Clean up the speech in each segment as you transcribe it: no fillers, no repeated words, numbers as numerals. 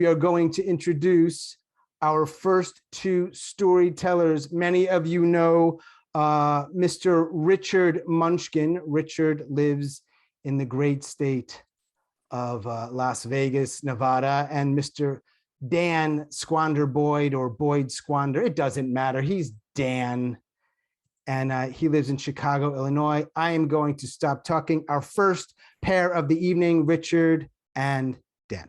We are going to introduce our first two storytellers. Many of you know Mr. Richard Munchkin. Richard lives in the great state of Las Vegas, Nevada, and Mr. Dan Squander Boyd, or Boyd Squander, it doesn't matter. He's Dan, and he lives in Chicago, Illinois. I am going to stop talking. Our first pair of the evening, Richard and Dan.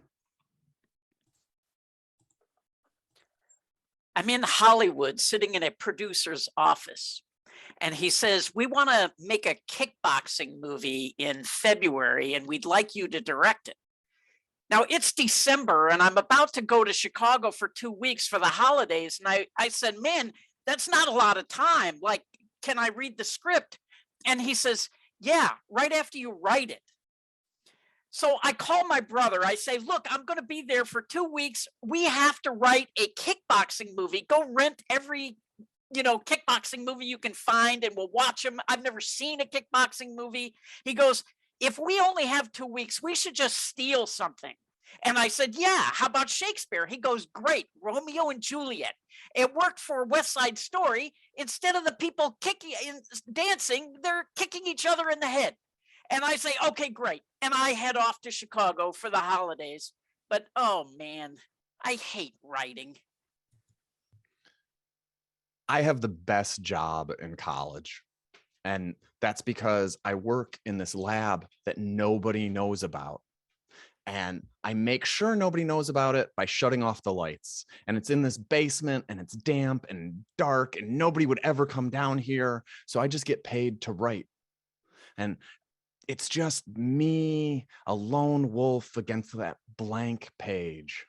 I'm in Hollywood sitting in a producer's office, and he says, we want to make a kickboxing movie in February, and we'd like you to direct it. Now, it's December, and I'm about to go to Chicago for 2 weeks for the holidays. And I said, man, that's not a lot of time. Like, can I read the script? And he says, yeah, right after you write it. So I call my brother. I say, look, I'm going to be there for 2 weeks. We have to write a kickboxing movie. Go rent every, kickboxing movie you can find, and we'll watch them. I've never seen a kickboxing movie. He goes, if we only have 2 weeks, we should just steal something. And I said, yeah, how about Shakespeare? He goes, great, Romeo and Juliet. It worked for West Side Story. Instead of the people kicking and dancing, they're kicking each other in the head. And I say, okay, great. And I head off to Chicago for the holidays. But, oh, man, I hate writing. I have the best job in college. And that's because I work in this lab that nobody knows about. And I make sure nobody knows about it by shutting off the lights. And it's in this basement, and it's damp and dark, and nobody would ever come down here. So I just get paid to write. And it's just me, a lone wolf against that blank page.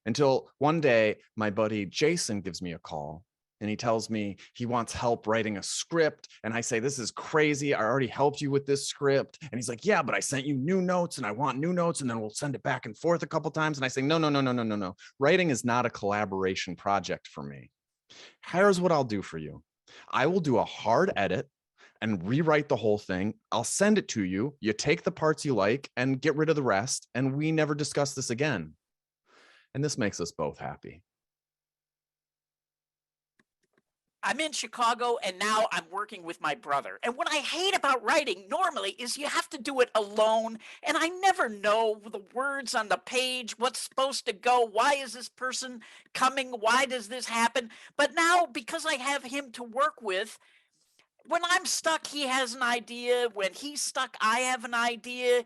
Until one day, my buddy Jason gives me a call. And he tells me he wants help writing a script. And I say, this is crazy. I already helped you with this script. And he's like, yeah, but I sent you new notes, and I want new notes. And then we'll send it back and forth a couple times. And I say, no. Writing is not a collaboration project for me. Here's what I'll do for you. I will do a hard edit and rewrite the whole thing. I'll send it to you. You take the parts you like and get rid of the rest. And we never discuss this again. And this makes us both happy. I'm in Chicago, and now I'm working with my brother. And what I hate about writing normally is you have to do it alone. And I never know the words on the page, what's supposed to go. Why is this person coming? Why does this happen? But now, because I have him to work with, when I'm stuck, he has an idea. When he's stuck, I have an idea.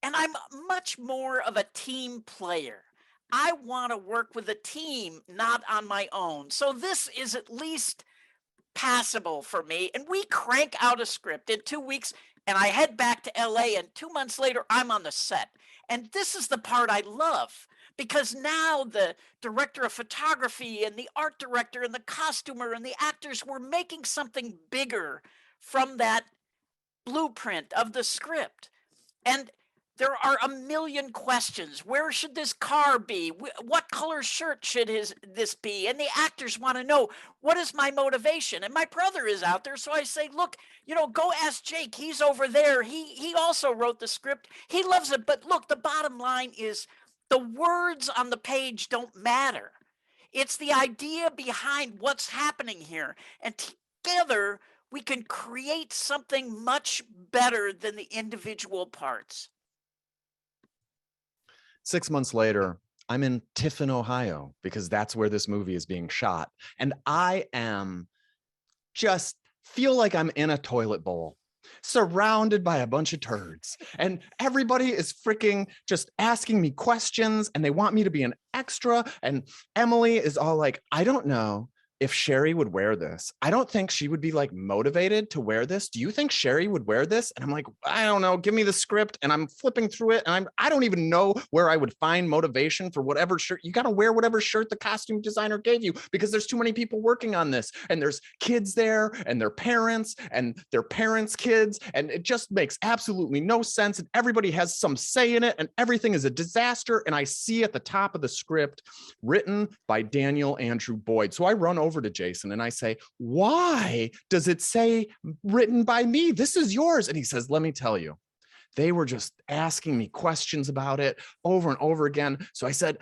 And I'm much more of a team player. I want to work with a team, not on my own. So this is at least passable for me. And we crank out a script in 2 weeks, and I head back to LA, and 2 months later, I'm on the set. And this is the part I love, because now the director of photography and the art director and the costumer and the actors were making something bigger from that blueprint of the script. And there are a million questions. Where should this car be? What color shirt should this be? And the actors want to know, what is my motivation? And my brother is out there. So I say, look, go ask Jake. He's over there. He also wrote the script. He loves it. But look, the bottom line is the words on the page don't matter. It's the idea behind what's happening here. And together, we can create something much better than the individual parts. 6 months later, I'm in Tiffin, Ohio, because that's where this movie is being shot. And I am just feel like I'm in a toilet bowl, surrounded by a bunch of turds. And everybody is freaking just asking me questions, and they want me to be an extra. And Emily is all like, I don't know if Sherry would wear this. I don't think she would be like motivated to wear this. Do you think Sherry would wear this? And I'm like, I don't know. Give me the script. And I'm flipping through it. And I don't even know where I would find motivation for whatever shirt. You got to wear whatever shirt the costume designer gave you, because there's too many people working on this. And there's kids there, and their parents kids. And it just makes absolutely no sense. And everybody has some say in it, and everything is a disaster. And I see at the top of the script, written by Daniel Andrew Boyd. So I run over to Jason and I say, why does it say written by me? This is yours. And he says, let me tell you, they were just asking me questions about it over and over again. So I said,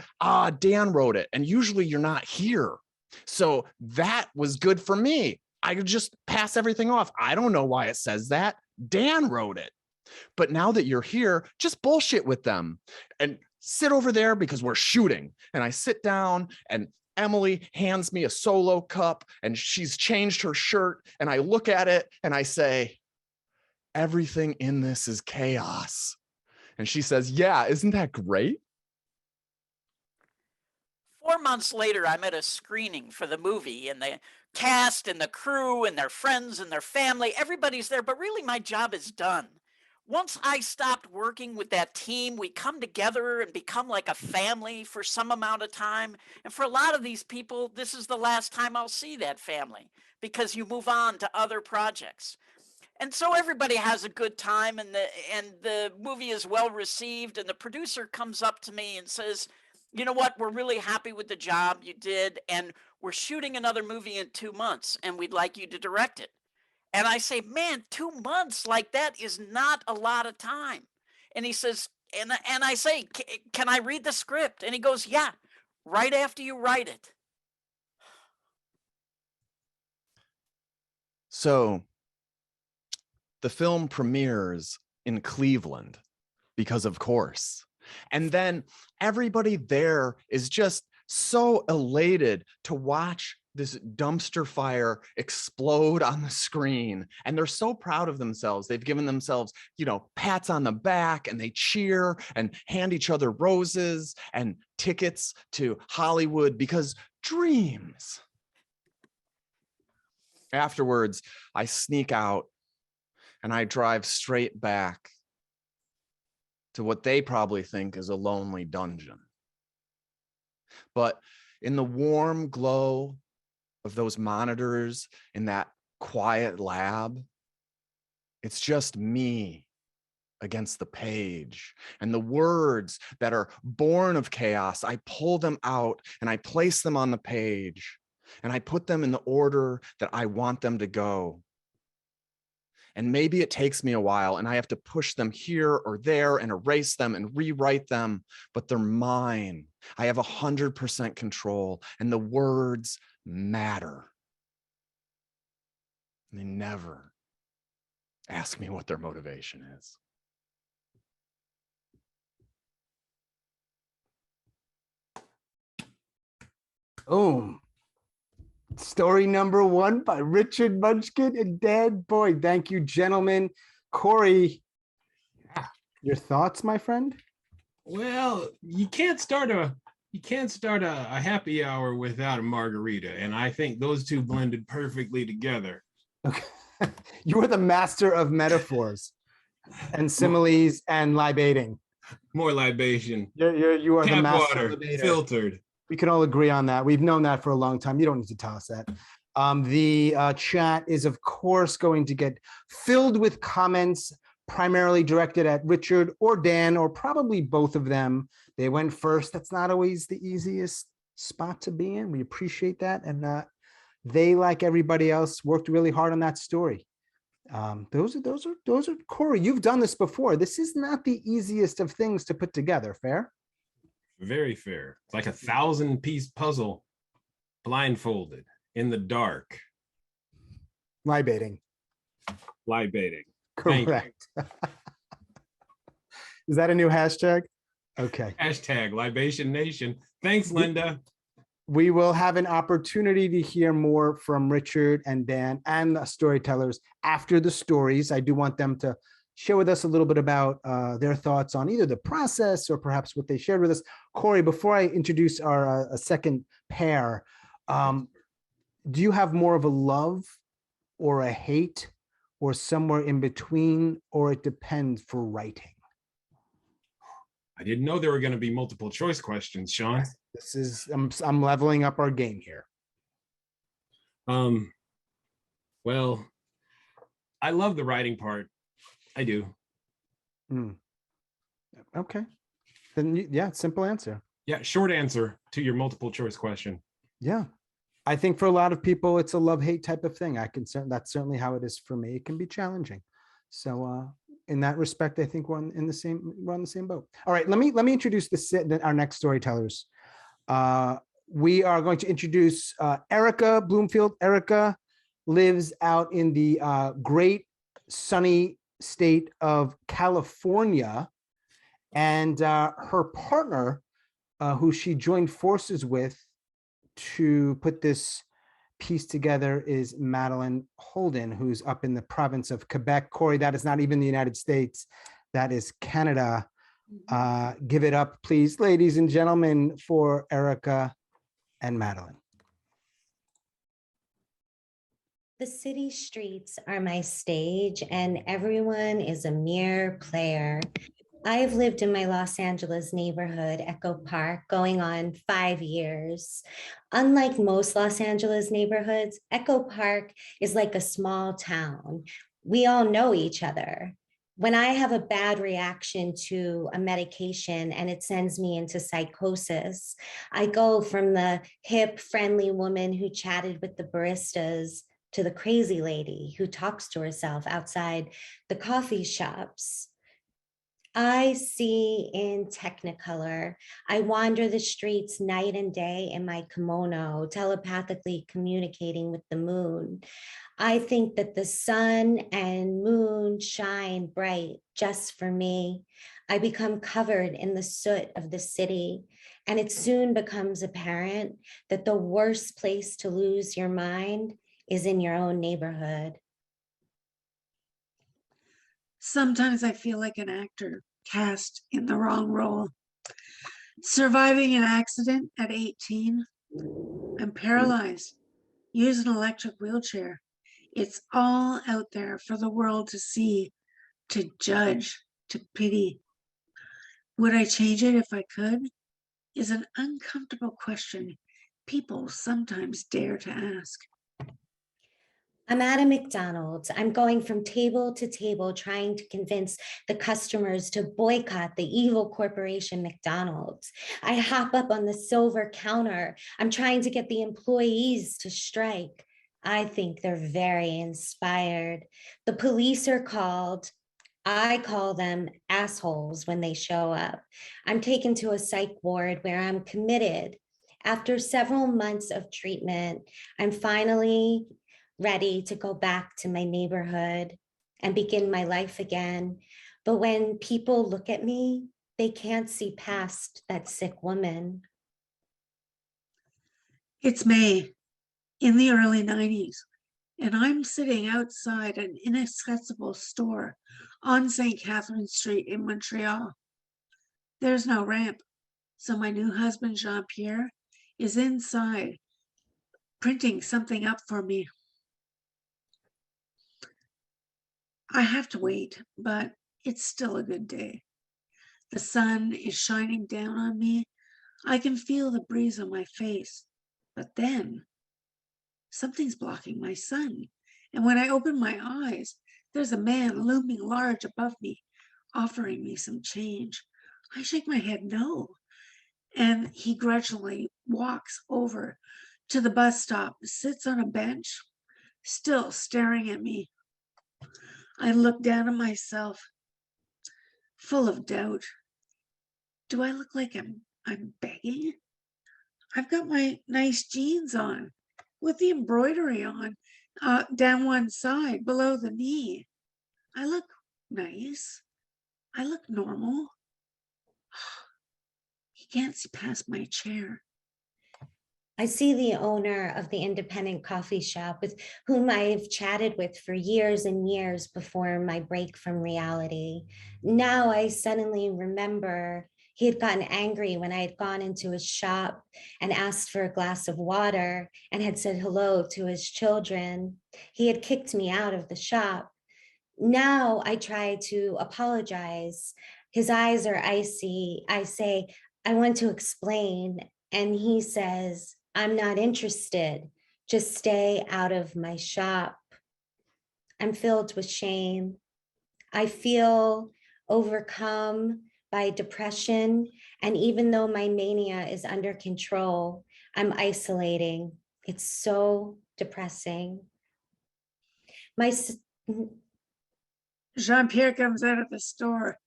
Dan wrote it. And usually you're not here. So that was good for me. I could just pass everything off. I don't know why it says that. Dan wrote it. But now that you're here, just bullshit with them and sit over there because we're shooting. And I sit down and Emily hands me a Solo cup and she's changed her shirt. And I look at it and I say, everything in this is chaos. And she says, yeah, isn't that great? 4 months later, I'm at a screening for the movie, and the cast and the crew and their friends and their family, everybody's there, but really my job is done. Once I stopped working with that team, we come together and become like a family for some amount of time. And for a lot of these people, this is the last time I'll see that family because you move on to other projects. And so everybody has a good time, and the movie is well received, and the producer comes up to me and says, you know what, we're really happy with the job you did, and we're shooting another movie in 2 months, and we'd like you to direct it. And I say, man, 2 months, like that is not a lot of time. And he says, and I say, can I read the script? And he goes, yeah, right after you write it. So the film premieres in Cleveland because, of course. And then everybody there is just so elated to watch this dumpster fire explode on the screen. And they're so proud of themselves. They've given themselves, pats on the back, and they cheer and hand each other roses and tickets to Hollywood because dreams. Afterwards, I sneak out and I drive straight back to what they probably think is a lonely dungeon. But in the warm glow of those monitors in that quiet lab, it's just me against the page. And the words that are born of chaos, I pull them out and I place them on the page. And I put them in the order that I want them to go. And maybe it takes me a while and I have to push them here or there and erase them and rewrite them, but they're mine. I have 100% control, and the words matter. And they never ask me what their motivation is. Boom. Story number 1 by Richard Munchkin and Dan Boyd. Thank you, gentlemen. Kory, your thoughts, my friend? Well, you can't start a happy hour without a margarita, and I think those two blended perfectly together. Okay. You are the master of metaphors and similes and libating. More libation. You are Tap the master water, libator. filtered. We can all agree on that. We've known that for a long time. You don't need to tell us that. The chat is, of course, going to get filled with comments primarily directed at Richard or Dan, or probably both of them. They went first. That's not always the easiest spot to be in. We appreciate that. And they, like everybody else, worked really hard on that story. Those are Kory, you've done this before. This is not the easiest of things to put together. Fair? Very fair. It's like a 1,000-piece puzzle, blindfolded in the dark. Libating. Correct. Is that a new hashtag? Okay. Hashtag Libation Nation. Thanks, Linda. We will have an opportunity to hear more from Richard and Dan and the storytellers after the stories. I do want them to share with us a little bit about their thoughts on either the process or perhaps what they shared with us. Kory, before I introduce our a second pair, do you have more of a love or a hate or somewhere in between, or it depends for writing? I didn't know there were going to be multiple choice questions, Sean. This is, I'm leveling up our game here. Well, I love the writing part. I do. Okay. Then yeah, simple answer. Yeah, short answer to your multiple choice question. Yeah. I think for a lot of people, it's a love-hate type of thing. That's certainly how it is for me. It can be challenging. So in that respect, I think we're on the same boat. All right, let me introduce our next storytellers. We are going to introduce Erica Bloomfield. Erica lives out in the great sunny state of California, and her partner, who she joined forces with to put this piece together, is Madeleine Holden, who's up in the province of Quebec. Kory, that is not even the United States, that is Canada. Give it up, please, ladies and gentlemen, for Erica and Madeleine. The city streets are my stage, and everyone is a mere player. I've lived in my Los Angeles neighborhood, Echo Park, going on 5 years. Unlike most Los Angeles neighborhoods, Echo Park is like a small town. We all know each other. When I have a bad reaction to a medication and it sends me into psychosis, I go from the hip, friendly woman who chatted with the baristas to the crazy lady who talks to herself outside the coffee shops. I see in Technicolor. I wander the streets night and day in my kimono, telepathically communicating with the moon. I think that the sun and moon shine bright just for me. I become covered in the soot of the city, and it soon becomes apparent that the worst place to lose your mind is in your own neighborhood. Sometimes I feel like an actor cast in the wrong role. Surviving an accident at 18, I'm paralyzed, use an electric wheelchair. It's all out there for the world to see, to judge, to pity. Would I change it if I could? Is an uncomfortable question people sometimes dare to ask. I'm at a McDonald's. I'm going from table to table trying to convince the customers to boycott the evil corporation McDonald's. I hop up on the silver counter. I'm trying to get the employees to strike. I think they're very inspired. The police are called. I call them assholes when they show up. I'm taken to a psych ward where I'm committed. After several months of treatment, I'm finally ready to go back to my neighborhood and begin my life again. But when people look at me, they can't see past that sick woman. It's May in the early 90s, and I'm sitting outside an inaccessible store on St. Catherine Street in Montreal. There's no ramp, so my new husband, Jean-Pierre, is inside printing something up for me. I have to wait, but it's still a good day. The sun is shining down on me. I can feel the breeze on my face, but then something's blocking my sun. And when I open my eyes, there's a man looming large above me, offering me some change. I shake my head no, and he grudgingly walks over to the bus stop, sits on a bench, still staring at me. I look down at myself, full of doubt. Do I look like I'm begging? I've got my nice jeans on with the embroidery on down one side below the knee. I look nice. I look normal. He can't see past my chair. I see the owner of the independent coffee shop with whom I've chatted with for years and years before my break from reality. Now I suddenly remember he had gotten angry when I had gone into his shop and asked for a glass of water and had said hello to his children. He had kicked me out of the shop. Now I try to apologize. His eyes are icy. I say, I want to explain. And he says, I'm not interested. Just stay out of my shop. I'm filled with shame. I feel overcome by depression. And even though my mania is under control, I'm isolating. It's so depressing. Jean-Pierre comes out of the store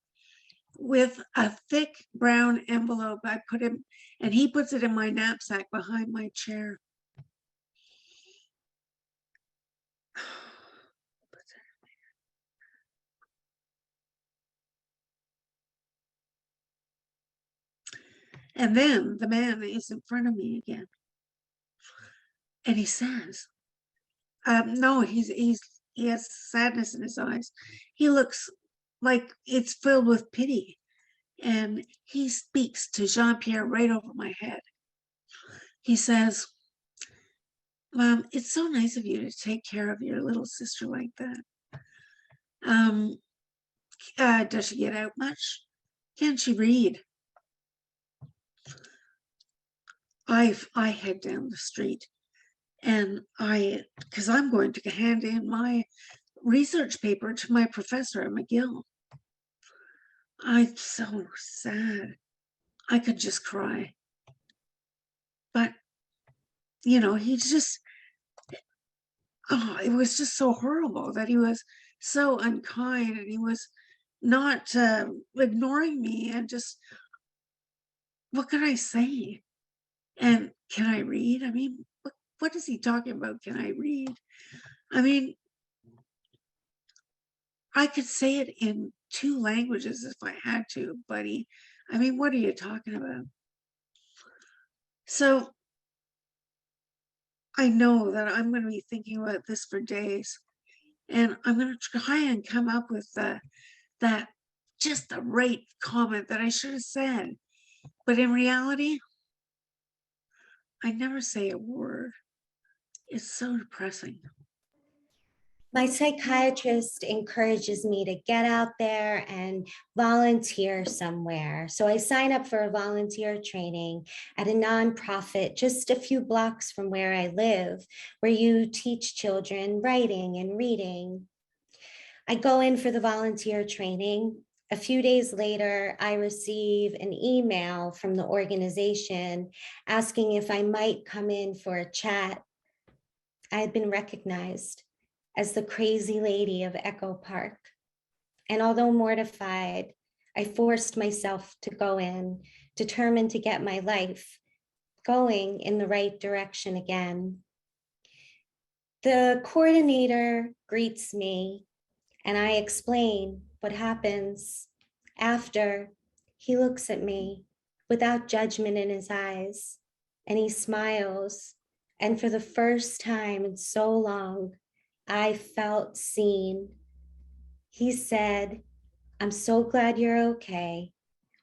with a thick brown envelope. I put him, and he puts it in my knapsack behind my chair. And then the man is in front of me again. And he says, no, he has sadness in his eyes. He looks like it's filled with pity. And he speaks to Jean-Pierre right over my head. He says, Mom, it's so nice of you to take care of your little sister like that. Does she get out much? Can she read? I head down the street, and because I'm going to hand in my research paper to my professor at McGill. I'm so sad. I could just cry. But, you know, it was just so horrible that he was so unkind, and he was not ignoring me, and just, what could I say? And can I read? I mean, what is he talking about? Can I read? I mean, I could say it in 2 languages if I had to, buddy. I mean, what are you talking about? So I know that I'm going to be thinking about this for days, and I'm going to try and come up with that just the right comment that I should have said. But in reality, I never say a word. It's so depressing. My psychiatrist encourages me to get out there and volunteer somewhere. So I sign up for a volunteer training at a nonprofit just a few blocks from where I live, where you teach children writing and reading. I go in for the volunteer training. A few days later, I receive an email from the organization asking if I might come in for a chat. I had been recognized as the crazy lady of Echo Park. And although mortified, I forced myself to go in, determined to get my life going in the right direction again. The coordinator greets me, and I explain what happens after. He looks at me without judgment in his eyes, and he smiles. And for the first time in so long, I felt seen. He said, "I'm so glad you're okay.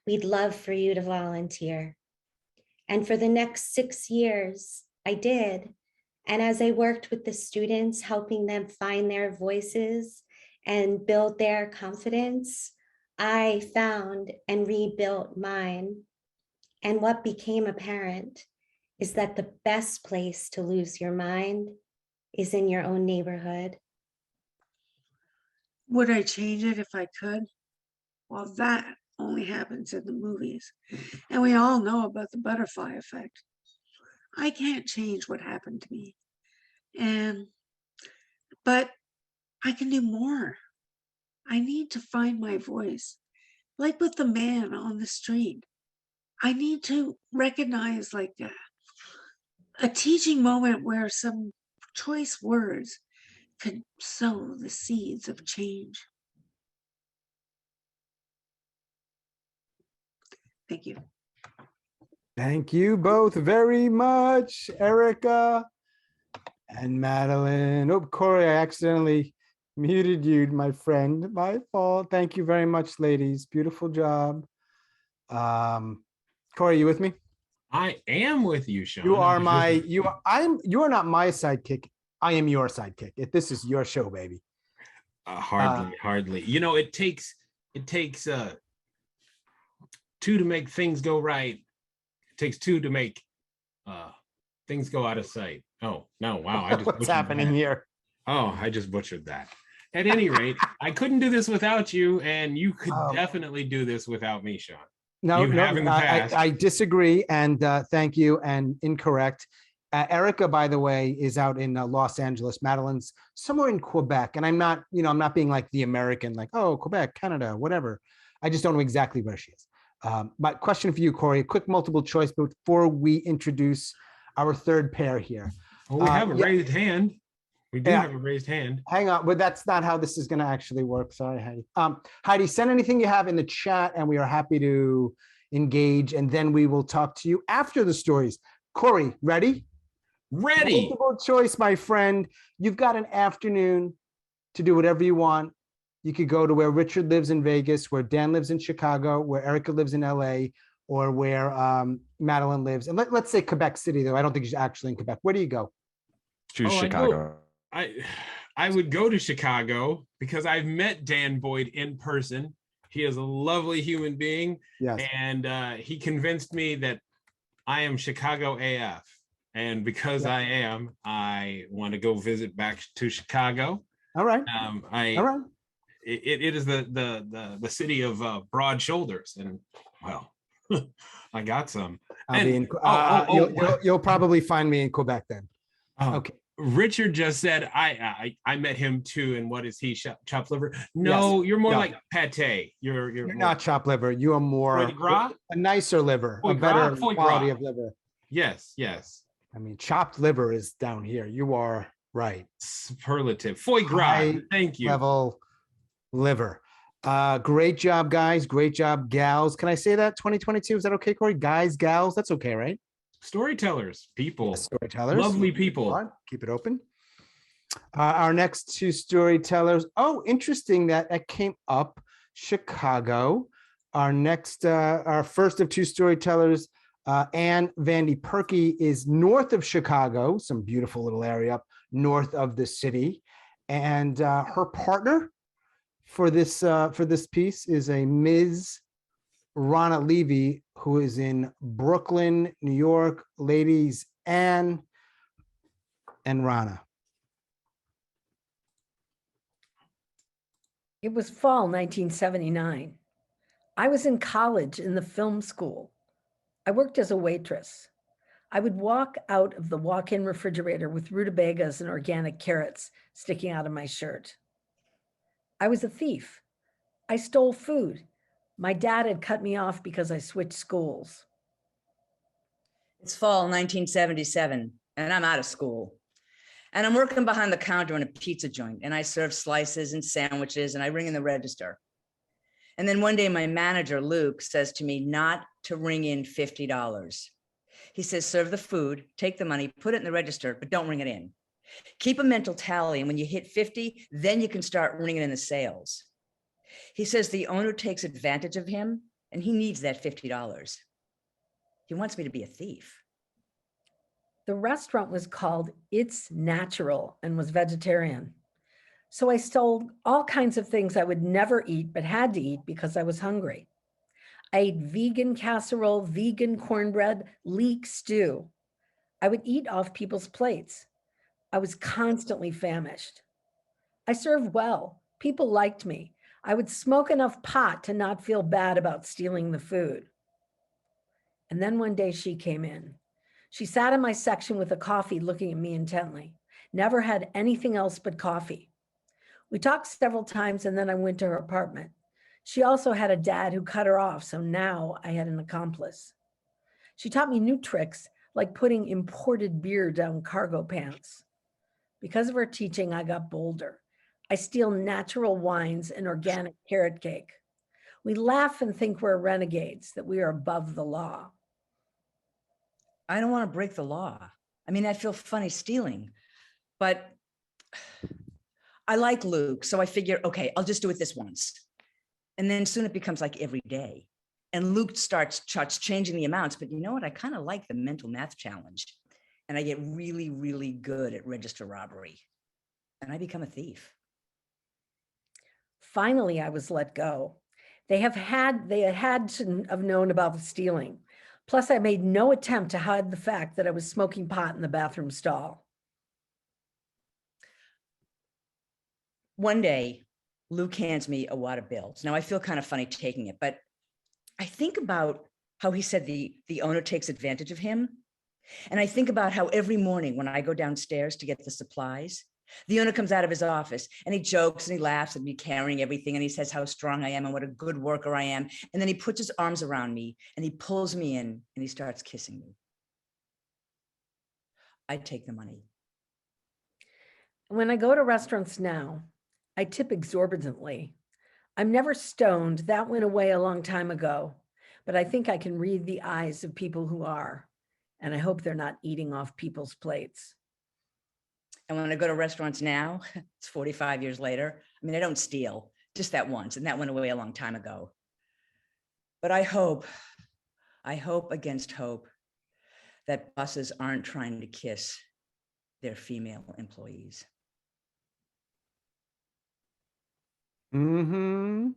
We'd love for you to volunteer." And for the next 6 years, I did. And as I worked with the students, helping them find their voices and build their confidence, I found and rebuilt mine. And what became apparent is that the best place to lose your mind is in your own neighborhood. Would I change it if I could? Well, that only happens in the movies. And we all know about the butterfly effect. I can't change what happened to me. But I can do more. I need to find my voice. Like with the man on the street. I need to recognize like a teaching moment where some choice words could sow the seeds of change. Thank you. Thank you both very much, Erica and Madeleine. Oh, Kory, I accidentally muted you, my friend. My fault. Thank you very much, ladies. Beautiful job. Kory, you with me? I am with you, Sean. You are you are not my sidekick. I am your sidekick. This is your show, baby. Hardly. You know, it takes 2 to make things go right. It takes 2 to make things go out of sight. Oh no! Wow, I just what's happening that. Here? Oh, I just butchered that. At any rate, I couldn't do this without you, and you could definitely do this without me, Sean. No, You have in the past. I disagree, and thank you, and incorrect. Erica, by the way, is out in Los Angeles. Madeleine's somewhere in Quebec. And I'm not, I'm not being like the American, like, oh, Quebec, Canada, whatever. I just don't know exactly where she is. But question for you, Kory, a quick multiple choice before we introduce our third pair here. Oh, we have a yeah. raised hand. We do have a raised hand. Hang on, but that's not how this is going to actually work. Sorry, Heidi. Heidi, send anything you have in the chat and we are happy to engage. And then we will talk to you after the stories. Kory, ready? Ready. Multiple choice, my friend. You've got an afternoon to do whatever you want. You could go to where Richard lives in Vegas, where Dan lives in Chicago, where Erica lives in LA, or where Madeleine lives. And let's say Quebec City, though. I don't think she's actually in Quebec. Where do you go? Choose Chicago. I would go to Chicago because I've met Dan Boyd in person. He is a lovely human being. Yes. And he convinced me that I am Chicago AF. And because I want to go visit back to Chicago. All right. All right. It is the city of broad shoulders, and well, I got some. You'll probably find me in Quebec then. Okay. Richard just said I met him too, and what is he? Chopped liver? No, you're more like pate. You're not chopped liver. You are more a nicer liver, a better quality of liver. Yes. I mean, chopped liver is down here. You are right. Superlative. Foie gras. Thank you. Level liver. Great job, guys. Great job, gals. Can I say that? 2022. Is that okay, Kory? Guys, gals. That's okay, right? Storytellers, people. Storytellers. Lovely people. Keep it open. Our next two storytellers. Oh, interesting that came up. Chicago. Our first of two storytellers, Anne Vandy Perky, is north of Chicago, some beautiful little area up north of the city. And her partner for this piece is a Ms. Ronna Levy, who is in Brooklyn, New York. Ladies, Anne and Ronna. It was fall 1979. I was in college in the film school. I worked as a waitress. I would walk out of the walk-in refrigerator with rutabagas and organic carrots sticking out of my shirt. I was a thief. I stole food. My dad had cut me off because I switched schools. It's fall 1977, and I'm out of school. And I'm working behind the counter in a pizza joint, and I serve slices and sandwiches, and I ring in the register. And then one day my manager, Luke, says to me not to ring in $50. He says, serve the food, take the money, put it in the register, but don't ring it in. Keep a mental tally, and when you hit 50, then you can start ringing in the sales. He says the owner takes advantage of him, and he needs that $50. He wants me to be a thief. The restaurant was called It's Natural and was vegetarian. So I stole all kinds of things I would never eat, but had to eat because I was hungry. I ate vegan casserole, vegan cornbread, leek stew. I would eat off people's plates. I was constantly famished. I served well. People liked me. I would smoke enough pot to not feel bad about stealing the food. And then one day she came in. She sat in my section with a coffee looking at me intently. Never had anything else but coffee. We talked several times and then I went to her apartment. She also had a dad who cut her off, so now I had an accomplice. She taught me new tricks like putting imported beer down cargo pants. Because of her teaching, I got bolder. I steal natural wines and organic carrot cake. We laugh and think we're renegades, that we are above the law. I don't want to break the law. I mean, I feel funny stealing, but I like Luke. So I figure, okay, I'll just do it this once. And then soon it becomes like every day. And Luke starts changing the amounts, but you know what? I kind of like the mental math challenge. And I get really, really good at register robbery. And I become a thief. Finally, I was let go. They had to have known about the stealing. Plus, I made no attempt to hide the fact that I was smoking pot in the bathroom stall. One day, Luke hands me a wad of bills. Now, I feel kind of funny taking it, but I think about how he said the owner takes advantage of him. And I think about how every morning when I go downstairs to get the supplies, the owner comes out of his office and he jokes and he laughs at me carrying everything. And he says how strong I am and what a good worker I am. And then he puts his arms around me and he pulls me in and he starts kissing me. I take the money. When I go to restaurants now, I tip exorbitantly. I'm never stoned. That went away a long time ago, but I think I can read the eyes of people who are, and I hope they're not eating off people's plates. And when I go to restaurants now, it's 45 years later. I mean, I don't steal, just that once, and that went away a long time ago. But I hope against hope that bosses aren't trying to kiss their female employees. Mm-hmm.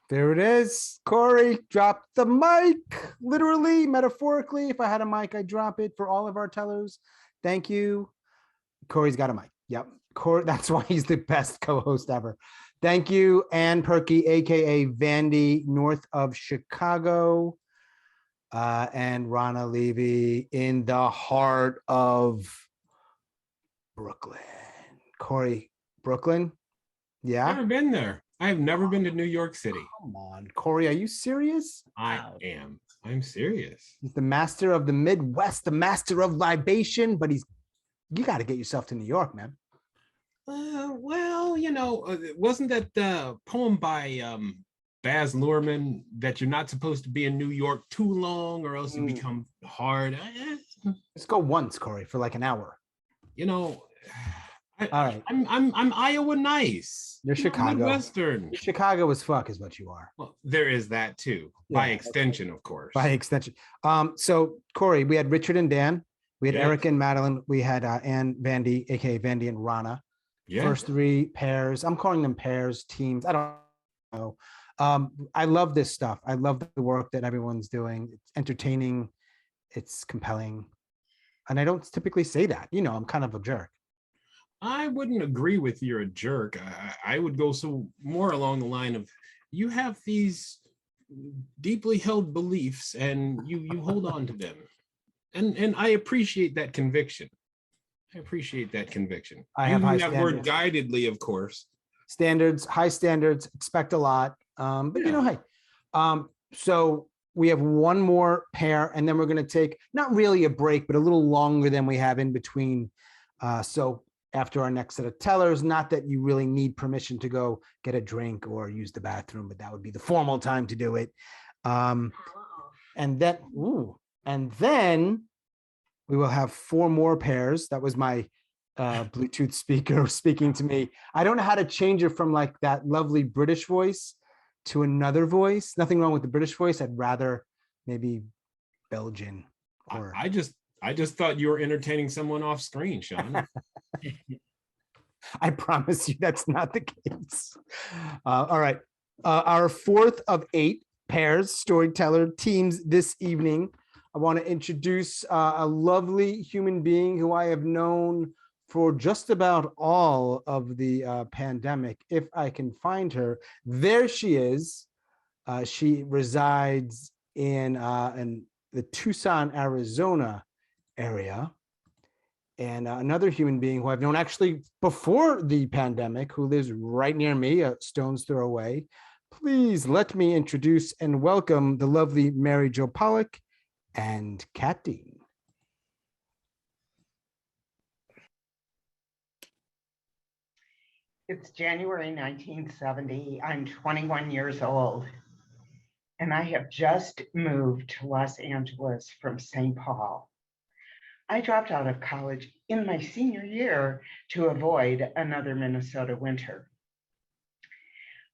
There it is. Kory, drop the mic. Literally, metaphorically. If I had a mic, I'd drop it for all of our tellers. Thank you. Kory's got a mic. Yep. Kory, that's why he's the best co-host ever. Thank you, Ann Perky, aka Vandy, north of Chicago, and Ronna Levy in the heart of Brooklyn. Kory, Brooklyn? Yeah. Never been there. I have never been to New York City. Come on, Kory, are you serious? I am. I'm serious. He's the master of the Midwest, the master of libation, but you got to get yourself to New York, man. Well, wasn't that the poem by Baz Luhrmann that you're not supposed to be in New York too long or else you become hard? Let's go once, Kory, for like an hour. All right. I'm Iowa nice. You're Chicago. Midwestern. Chicago as fuck is what you are. Well, there is that too. Yeah, by extension, of course. By extension. So Kory, we had Richard and Dan. We had Eric and Madeleine. We had Ann, Vandy, aka Vandy and Ronna. Yeah. First three pairs. I'm calling them pairs, teams. I don't know. I love this stuff. I love the work that everyone's doing. It's entertaining. It's compelling. And I don't typically say that. I'm kind of a jerk. I wouldn't agree with you're a jerk. I would go more along the line of you have these deeply held beliefs and you hold on to them. And I appreciate that conviction. I have high standards. Word guidedly, of course. Standards, high standards, expect a lot. But hey. So we have one more pair and then we're going to take not really a break, but a little longer than we have in between. So after our next set of tellers, not that you really need permission to go get a drink or use the bathroom, but that would be the formal time to do it. And then we will have four more pairs. That was my Bluetooth speaker speaking to me. I don't know how to change it from like that lovely British voice to another voice. Nothing wrong with the British voice. I'd rather maybe Belgian or I just thought you were entertaining someone off screen, Sean. I promise you that's not the case. All right. Our fourth of 8 pairs, storyteller teams this evening. I want to introduce a lovely human being who I have known for just about all of the pandemic. If I can find her, there she is. She resides in the Tucson, Arizona area. And another human being who I've known actually before the pandemic, who lives right near me, a stone's throw away. Please let me introduce and welcome the lovely Mary Jo Pollock and Kat Dean. It's January 1970. I'm 21 years old, and I have just moved to Los Angeles from St. Paul. I dropped out of college in my senior year to avoid another Minnesota winter.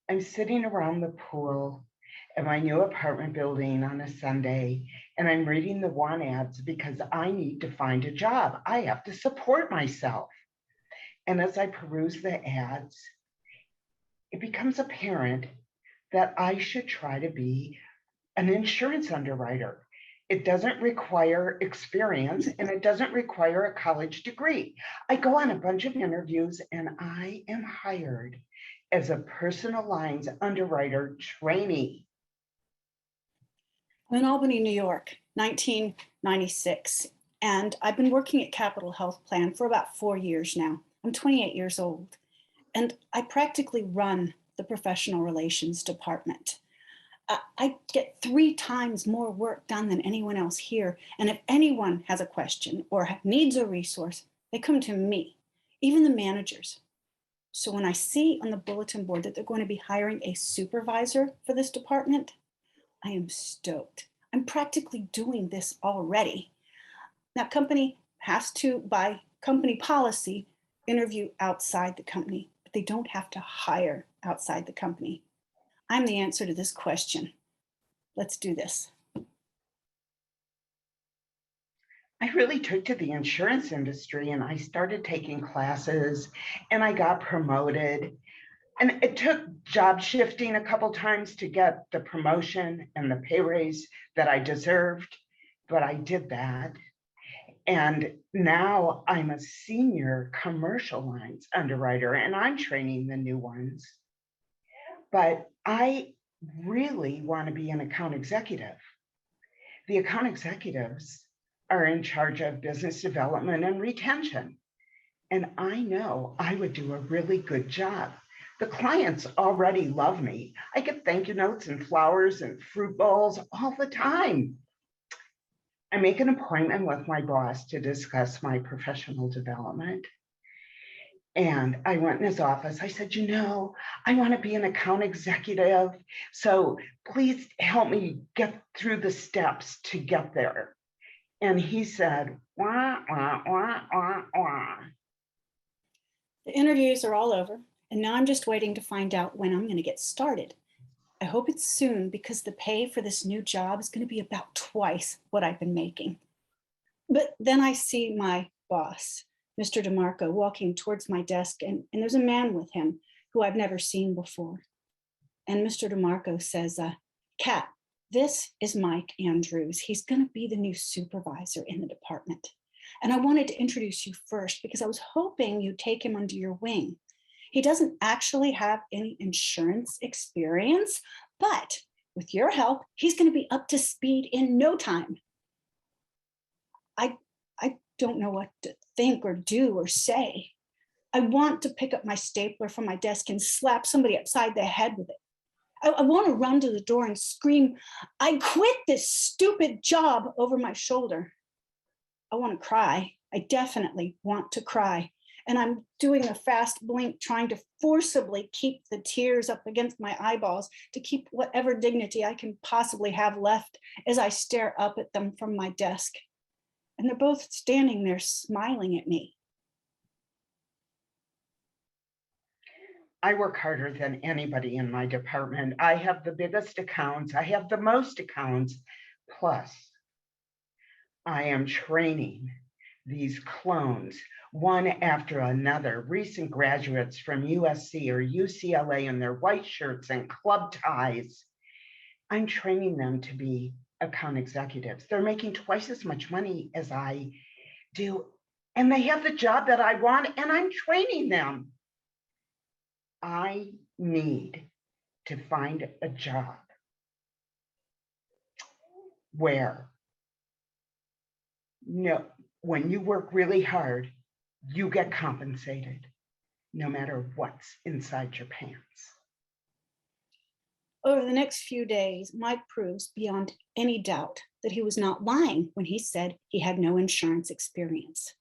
I'm sitting around the pool at my new apartment building on a Sunday, and I'm reading the want ads because I need to find a job. I have to support myself. And as I peruse the ads, it becomes apparent that I should try to be an insurance underwriter. It doesn't require experience and it doesn't require a college degree. I go on a bunch of interviews and I am hired as a personal lines underwriter trainee. I'm in Albany, New York, 1996. And I've been working at Capital Health Plan for about 4 years now. I'm 28 years old. And I practically run the professional relations department. I get 3 times more work done than anyone else here. And if anyone has a question or needs a resource, they come to me, even the managers. So when I see on the bulletin board that they're going to be hiring a supervisor for this department, I am stoked. I'm practically doing this already. Now, company has to, by company policy, interview outside the company, but they don't have to hire outside the company. I'm the answer to this question. Let's do this. I really took to the insurance industry and I started taking classes and I got promoted. And it took job shifting a couple times to get the promotion and the pay raise that I deserved, but I did that. And now I'm a senior commercial lines underwriter and I'm training the new ones. But I really want to be an account executive. The account executives are in charge of business development and retention. And I know I would do a really good job. The clients already love me. I get thank you notes and flowers and fruit bowls all the time. I make an appointment with my boss to discuss my professional development. And I went in his office. I said, you know, I want to be an account executive. So please help me get through the steps to get there. And he said, wah, wah, wah, wah, wah. The interviews are all over, and now I'm just waiting to find out when I'm going to get started. I hope it's soon because the pay for this new job is going to be about twice what I've been making. But then I see my boss, Mr. DeMarco, walking towards my desk, and there's a man with him who I've never seen before. And Mr. DeMarco says, Kat, this is Mike Andrews. He's going to be the new supervisor in the department. And I wanted to introduce you first because I was hoping you'd take him under your wing. He doesn't actually have any insurance experience, but with your help, he's going to be up to speed in no time. I don't know what to think or do or say. I want to pick up my stapler from my desk and slap somebody upside the head with it. I want to run to the door and scream, I quit this stupid job over my shoulder. I want to cry. I definitely want to cry. And I'm doing a fast blink, trying to forcibly keep the tears up against my eyeballs to keep whatever dignity I can possibly have left as I stare up at them from my desk. And they're both standing there smiling at me. I work harder than anybody in my department. I have the biggest accounts. I have the most accounts. Plus, I am training these clones, one after another, recent graduates from USC or UCLA in their white shirts and club ties. I'm training them to be account executives. They're making twice as much money as I do, and they have the job that I want, and I'm training them. I need to find a job where when you work really hard, you get compensated no matter what's inside your pants. Over the next few days, Mike proves beyond any doubt that he was not lying when he said he had no insurance experience.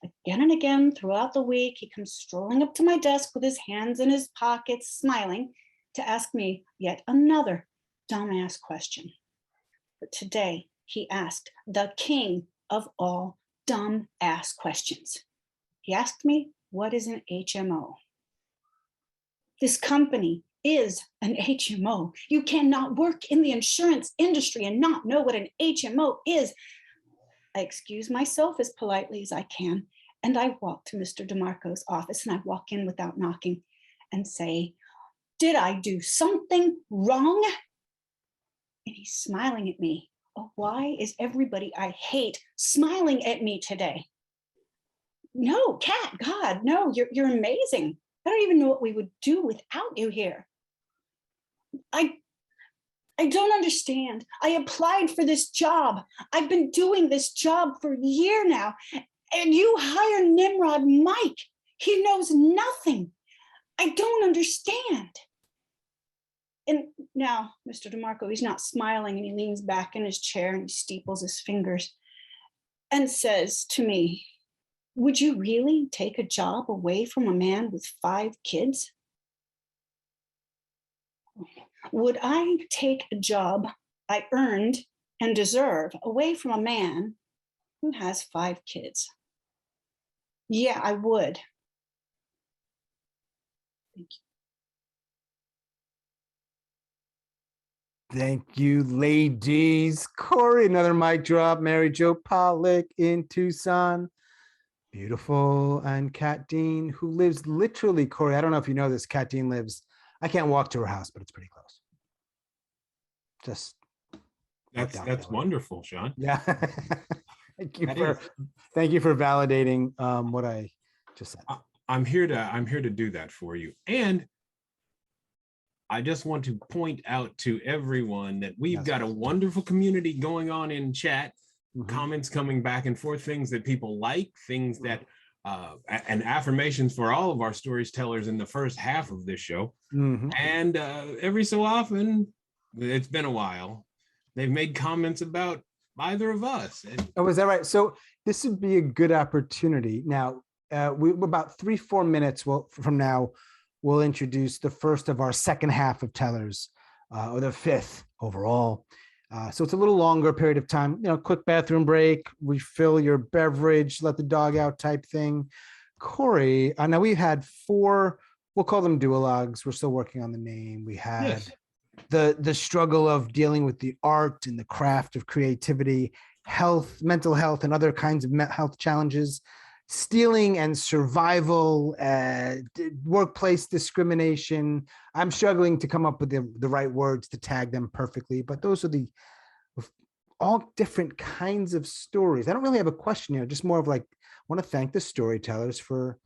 Again and again throughout the week, he comes strolling up to my desk with his hands in his pockets, smiling, to ask me yet another dumbass question. But today, he asked the king of all dumb-ass questions. He asked me, what is an HMO? This company is an HMO. You cannot work in the insurance industry and not know what an HMO is. I excuse myself as politely as I can, and I walk to Mr. DeMarco's office, and I walk in without knocking and say, did I do something wrong? And he's smiling at me. Oh, why is everybody I hate smiling at me today? No, Kat, God, no, you're amazing. I don't even know what we would do without you here. I I don't understand. I applied for this job. I've been doing this job for a year now. And you hire Nimrod Mike. He knows nothing. I don't understand. And now, Mr. DeMarco, he's not smiling, and he leans back in his chair and he steeples his fingers and says to me, would you really take a job away from a man with 5 kids? Would I take a job I earned and deserve away from a man who has 5 kids? Yeah, I would. Thank you. Thank you, ladies. Kory, another mic drop. Mary Jo Pollock in Tucson. Beautiful. And Kat Dean, who lives literally, Kory, I don't know if you know this, Kat Dean lives, I can't walk to her house, but it's pretty close. Just That's wonderful, Sean. yeah. Thank you for validating what I just said. I'm here to do that for you. And I just want to point out to everyone that we've got a wonderful community going on in chat, comments coming back and forth, things that people like, things that and affirmations for all of our storytellers in the first half of this show. And every so often, it's been a while, they've made comments about either of us. Oh, is that right? So this would be a good opportunity. Now, we're about 3-4 minutes from now, we'll introduce the first of our second half of tellers, or the 5th overall. So it's a little longer period of time, quick bathroom break, refill your beverage, let the dog out type thing. Kory, now we've had 4, we'll call them duologues. We're still working on the name. We had the struggle of dealing with the art and the craft of creativity, health, mental health, and other kinds of health challenges, stealing and survival, workplace discrimination. I'm struggling to come up with the right words to tag them perfectly, but those are all different kinds of stories. I don't really have a question here, just more of like, I want to thank the storytellers for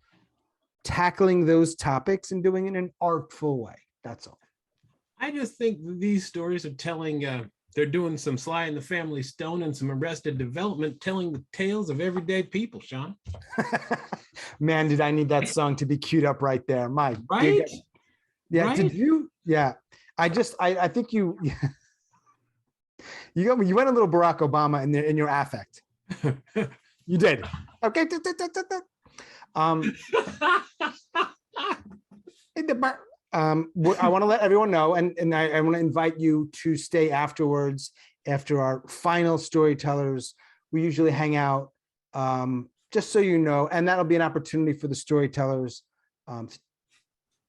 tackling those topics and doing it in an artful way. That's all. I just think these stories are telling, they're doing some Sly and the Family Stone and some Arrested Development, telling the tales of everyday people, Sean. Man, did I need that song to be queued up right there. My right? Yeah, right? Did you? Yeah. I think you went a little Barack Obama in your affect. You did. Okay. I want to let everyone know, and I want to invite you to stay afterwards. After our final storytellers, we usually hang out, just so you know, and that'll be an opportunity for the storytellers to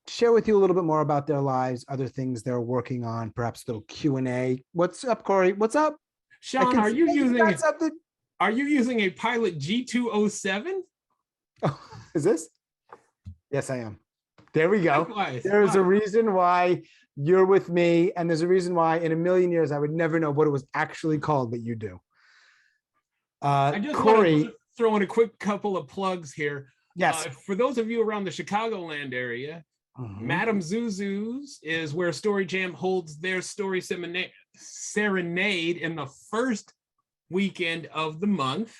share with you a little bit more about their lives, other things they're working on, perhaps a little Q&A. What's up, Kory? What's up? Sean, are you using a Pilot G207? Oh, is this? Yes, I am. There we go. Likewise. There's a reason why you're with me, and there's a reason why in a million years I would never know what it was actually called, but you do. I just Kory, want to throw in a quick couple of plugs here. Yes. For those of you around the Chicagoland area, Madame Zuzu's is where Story Jam holds their story serenade in the first weekend of the month.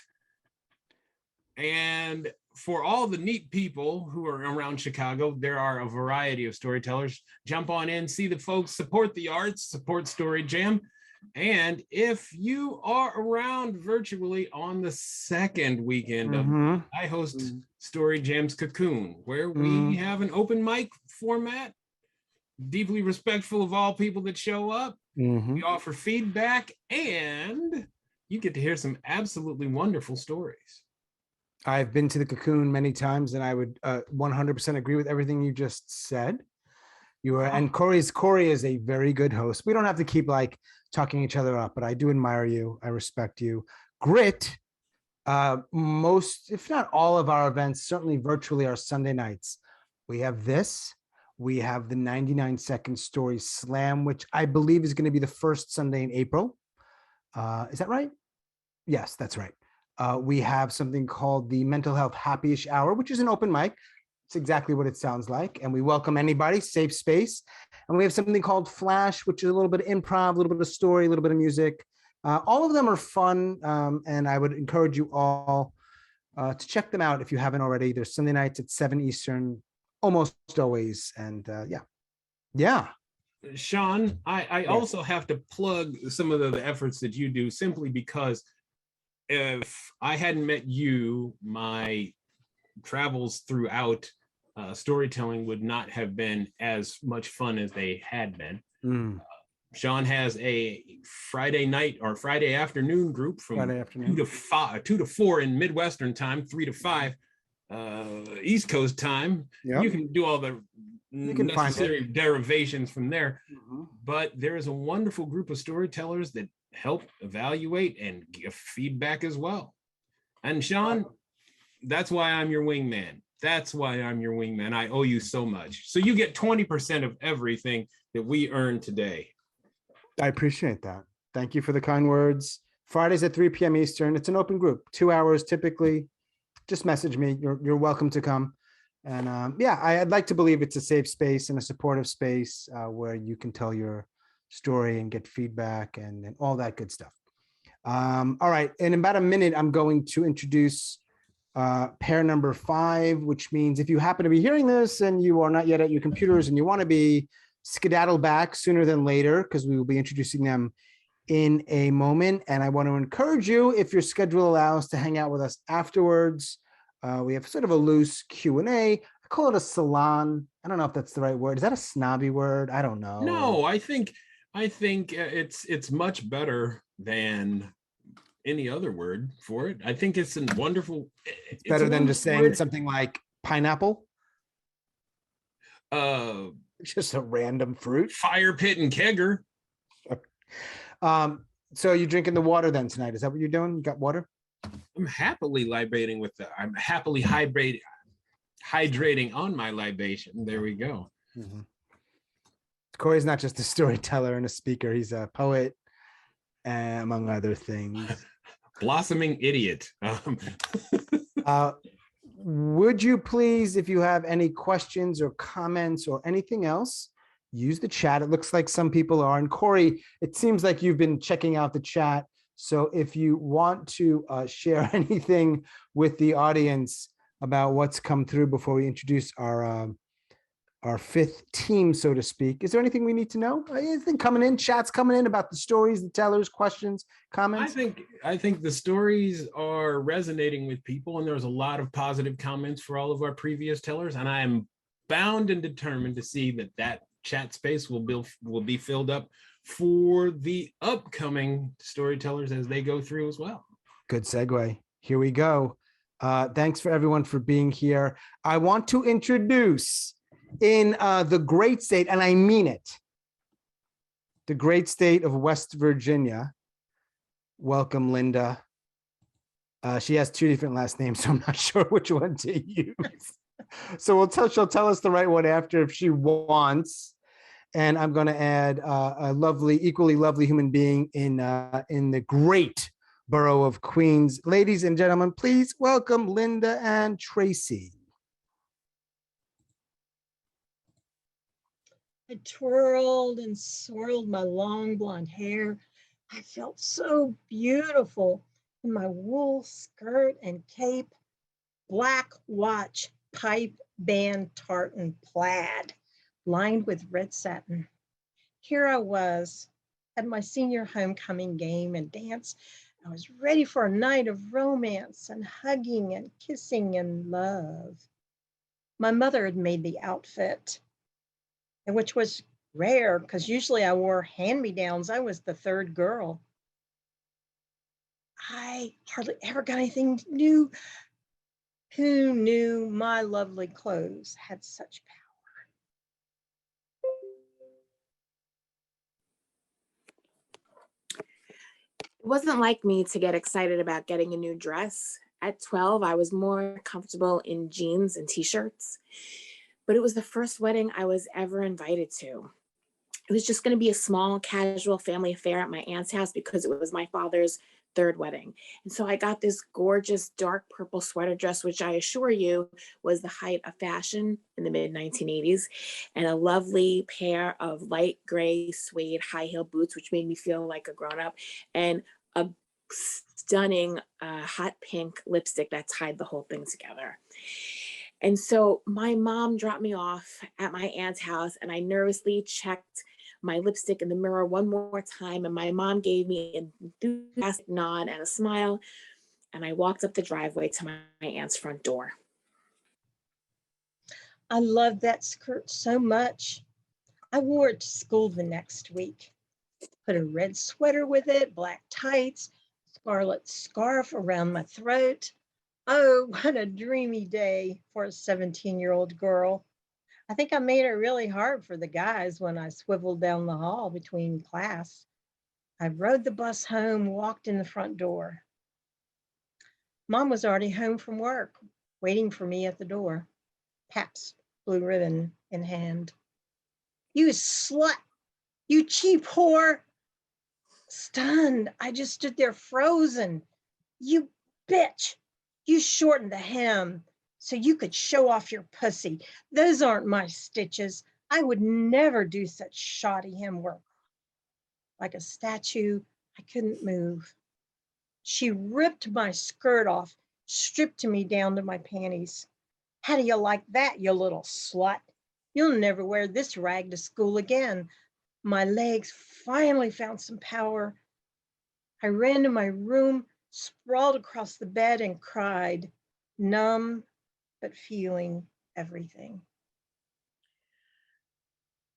And for all the neat people who are around Chicago, there are a variety of storytellers. Jump on in, see the folks, support the arts, support Story Jam. And if you are around virtually on the second weekend of I host Story Jam's Cocoon, where we have an open mic format, deeply respectful of all people that show up. We offer feedback, and you get to hear some absolutely wonderful stories. I've been to the Cocoon many times, and I would 100% agree with everything you just said. And Kory is a very good host. We don't have to keep like talking each other up, but I do admire you. I respect you. Grit, most, if not all of our events, certainly virtually our Sunday nights. We have this. We have the 99-second story slam, which I believe is going to be the first Sunday in April. Is that right? Yes, that's right. We have something called the Mental Health Happy-ish Hour, which is an open mic. It's exactly what it sounds like. And we welcome anybody, safe space. And we have something called Flash, which is a little bit of improv, a little bit of story, a little bit of music. All of them are fun. And I would encourage you all to check them out if you haven't already. They're Sunday nights at 7 Eastern, almost always. And yeah. Sean, I also have to plug some of the efforts that you do simply because if I hadn't met you, my travels throughout storytelling would not have been as much fun as they had been. Sean has a Friday night or Friday afternoon group from 2 to 4 in Midwestern time, 3 to 5 East Coast time. Yep. You can do all the necessary derivations from there. But there is a wonderful group of storytellers that help evaluate and give feedback as well. And Sean, that's why I'm your wingman. That's why I'm your wingman. I owe you so much. So you get 20% of everything that we earn today. I appreciate that. Thank you for the kind words. Fridays at 3 p.m. Eastern. It's an open group, 2 hours typically. Just message me. You're welcome to come. And I'd like to believe it's a safe space and a supportive space where you can tell your story and get feedback and all that good stuff. All right. In about a minute, I'm going to introduce pair number 5, which means if you happen to be hearing this and you are not yet at your computers and you want to be, skedaddle back sooner than later because we will be introducing them in a moment. And I want to encourage you, if your schedule allows, to hang out with us afterwards. We have sort of a loose Q&A. I call it a salon. I don't know if that's the right word. Is that a snobby word? I don't know. No, I think it's much better than any other word for it. I think it's a wonderful. It's better than just saying something like pineapple. Just a random fruit. Fire pit and kegger. So you're drinking the water then tonight? Is that what you're doing? You got water? I'm happily libating I'm happily hydrating on my libation. There we go. Kory's not just a storyteller and a speaker. He's a poet, among other things. Blossoming idiot. Would you please, if you have any questions or comments or anything else, use the chat. It looks like some people are. And Kory, it seems like you've been checking out the chat. So if you want to share anything with the audience about what's come through before we introduce our 5th team, so to speak, is there anything we need to know? Anything coming in? Chats coming in about the stories, the tellers, questions, comments? I think the stories are resonating with people, and there's a lot of positive comments for all of our previous tellers. And I am bound and determined to see that chat space will be filled up for the upcoming storytellers as they go through as well. Good segue. Here we go. Thanks for everyone for being here. I want to introduce in the great state, and I mean it, the great state of West Virginia. Welcome, Linda. She has 2 different last names, so I'm not sure which one to use. So she'll tell us the right one after if she wants. And I'm going to add a equally lovely human being in the great borough of Queens. Ladies and gentlemen, please welcome Linda and Tracey. I twirled and swirled my long blonde hair. I felt so beautiful in my wool skirt and cape, black watch, pipe band tartan plaid, lined with red satin. Here I was at my senior homecoming game and dance. I was ready for a night of romance and hugging and kissing and love. My mother had made the outfit, which was rare because usually I wore hand-me-downs. I was the 3rd girl. I hardly ever got anything new. Who knew my lovely clothes had such power? It wasn't like me to get excited about getting a new dress. At 12, I was more comfortable in jeans and t-shirts, but it was the first wedding I was ever invited to. It was just going to be a small, casual family affair at my aunt's house because it was my father's third wedding. And so I got this gorgeous dark purple sweater dress, which I assure you was the height of fashion in the mid 1980s, and a lovely pair of light gray suede high heel boots, which made me feel like a grown up, and a stunning hot pink lipstick that tied the whole thing together. And so my mom dropped me off at my aunt's house, and I nervously checked my lipstick in the mirror one more time. And my mom gave me an enthusiastic nod and a smile. And I walked up the driveway to my aunt's front door. I loved that skirt so much. I wore it to school the next week. Put a red sweater with it, black tights, scarlet scarf around my throat. Oh, what a dreamy day for a 17-year-old girl. I think I made it really hard for the guys when I swiveled down the hall between class. I rode the bus home, walked in the front door. Mom was already home from work, waiting for me at the door, Pabst Blue Ribbon in hand. You slut, you cheap whore. Stunned, I just stood there frozen. You bitch, you shortened the hem so you could show off your pussy. Those aren't my stitches. I would never do such shoddy hem work. Like a statue, I couldn't move. She ripped my skirt off, stripped me down to my panties. How do you like that, you little slut? You'll never wear this rag to school again. My legs finally found some power. I ran to my room, sprawled across the bed and cried, numb, but feeling everything.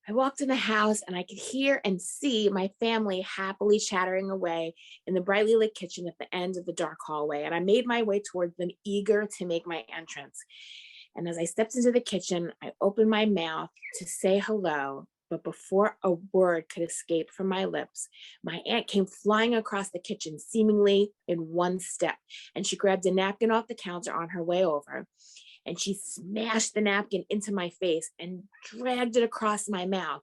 I walked in the house and I could hear and see my family happily chattering away in the brightly lit kitchen at the end of the dark hallway. And I made my way towards them, eager to make my entrance. And as I stepped into the kitchen, I opened my mouth to say hello. But before a word could escape from my lips, my aunt came flying across the kitchen, seemingly in one step. And she grabbed a napkin off the counter on her way over. And she smashed the napkin into my face and dragged it across my mouth,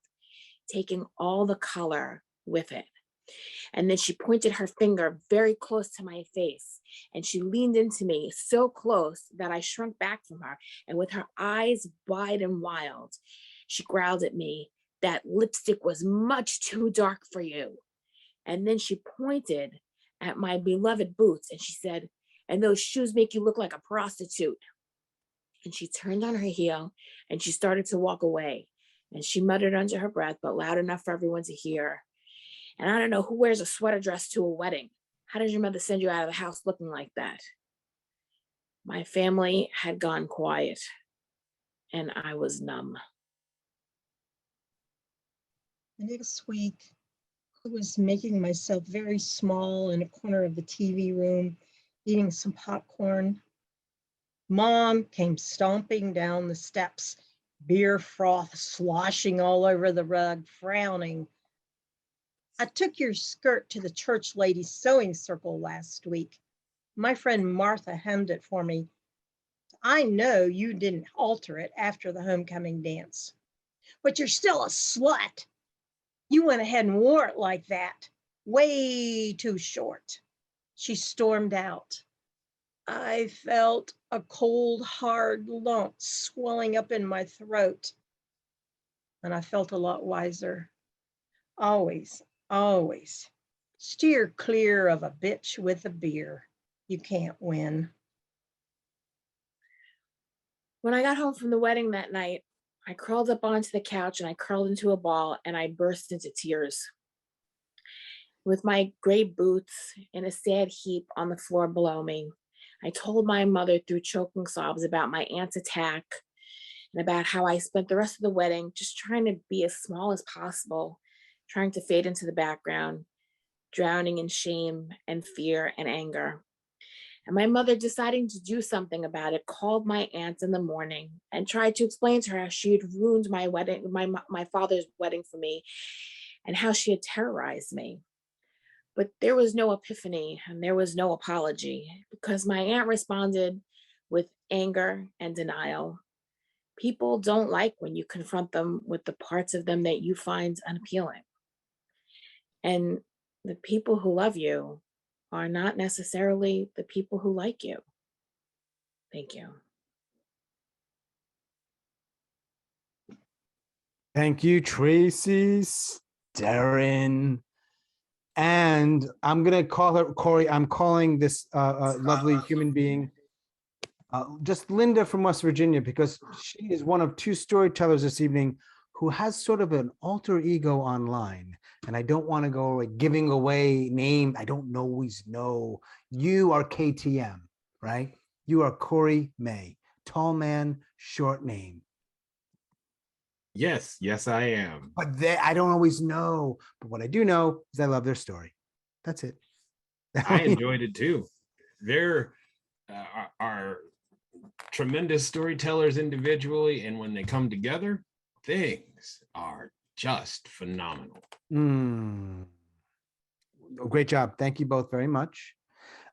taking all the color with it. And then she pointed her finger very close to my face, and she leaned into me so close that I shrunk back from her. And with her eyes wide and wild, she growled at me, "That lipstick was much too dark for you." And then she pointed at my beloved boots and she said, "And those shoes make you look like a prostitute." And she turned on her heel and she started to walk away. And she muttered under her breath, but loud enough for everyone to hear, "And I don't know who wears a sweater dress to a wedding. How did your mother send you out of the house looking like that?" My family had gone quiet and I was numb. The next week, I was making myself very small in a corner of the TV room, eating some popcorn. Mom came stomping down the steps, beer froth sloshing all over the rug, frowning. "I took your skirt to the church ladies' sewing circle last week. My friend Martha hemmed it for me. I know you didn't alter it after the homecoming dance. But you're still a slut. You went ahead and wore it like that. Way too short." She stormed out. I felt a cold, hard lump swelling up in my throat. And I felt a lot wiser. Always, always steer clear of a bitch with a beer. You can't win. When I got home from the wedding that night, I crawled up onto the couch and I curled into a ball and I burst into tears. With my gray boots in a sad heap on the floor below me, I told my mother through choking sobs about my aunt's attack and about how I spent the rest of the wedding just trying to be as small as possible, trying to fade into the background, drowning in shame and fear and anger. And my mother, deciding to do something about it, called my aunt in the morning and tried to explain to her how she had ruined my wedding, my father's wedding for me, and how she had terrorized me. But there was no epiphany and there was no apology, because my aunt responded with anger and denial. People don't like when you confront them with the parts of them that you find unappealing. And the people who love you are not necessarily the people who like you. Thank you. Thank you, Tracey, Darren. And I'm going to call her Kory. I'm calling this lovely human being just Linda from West Virginia, because she is one of two storytellers this evening who has sort of an alter ego online. And I don't want to go like giving away name. I don't always know. You are KTM, right? You are Kory May, tall man, short name. Yes, I am. But I don't always know. But what I do know is I love their story. That's it. I enjoyed it too. They're are tremendous storytellers individually, and when they come together, things are just phenomenal. Great job. Thank you both very much.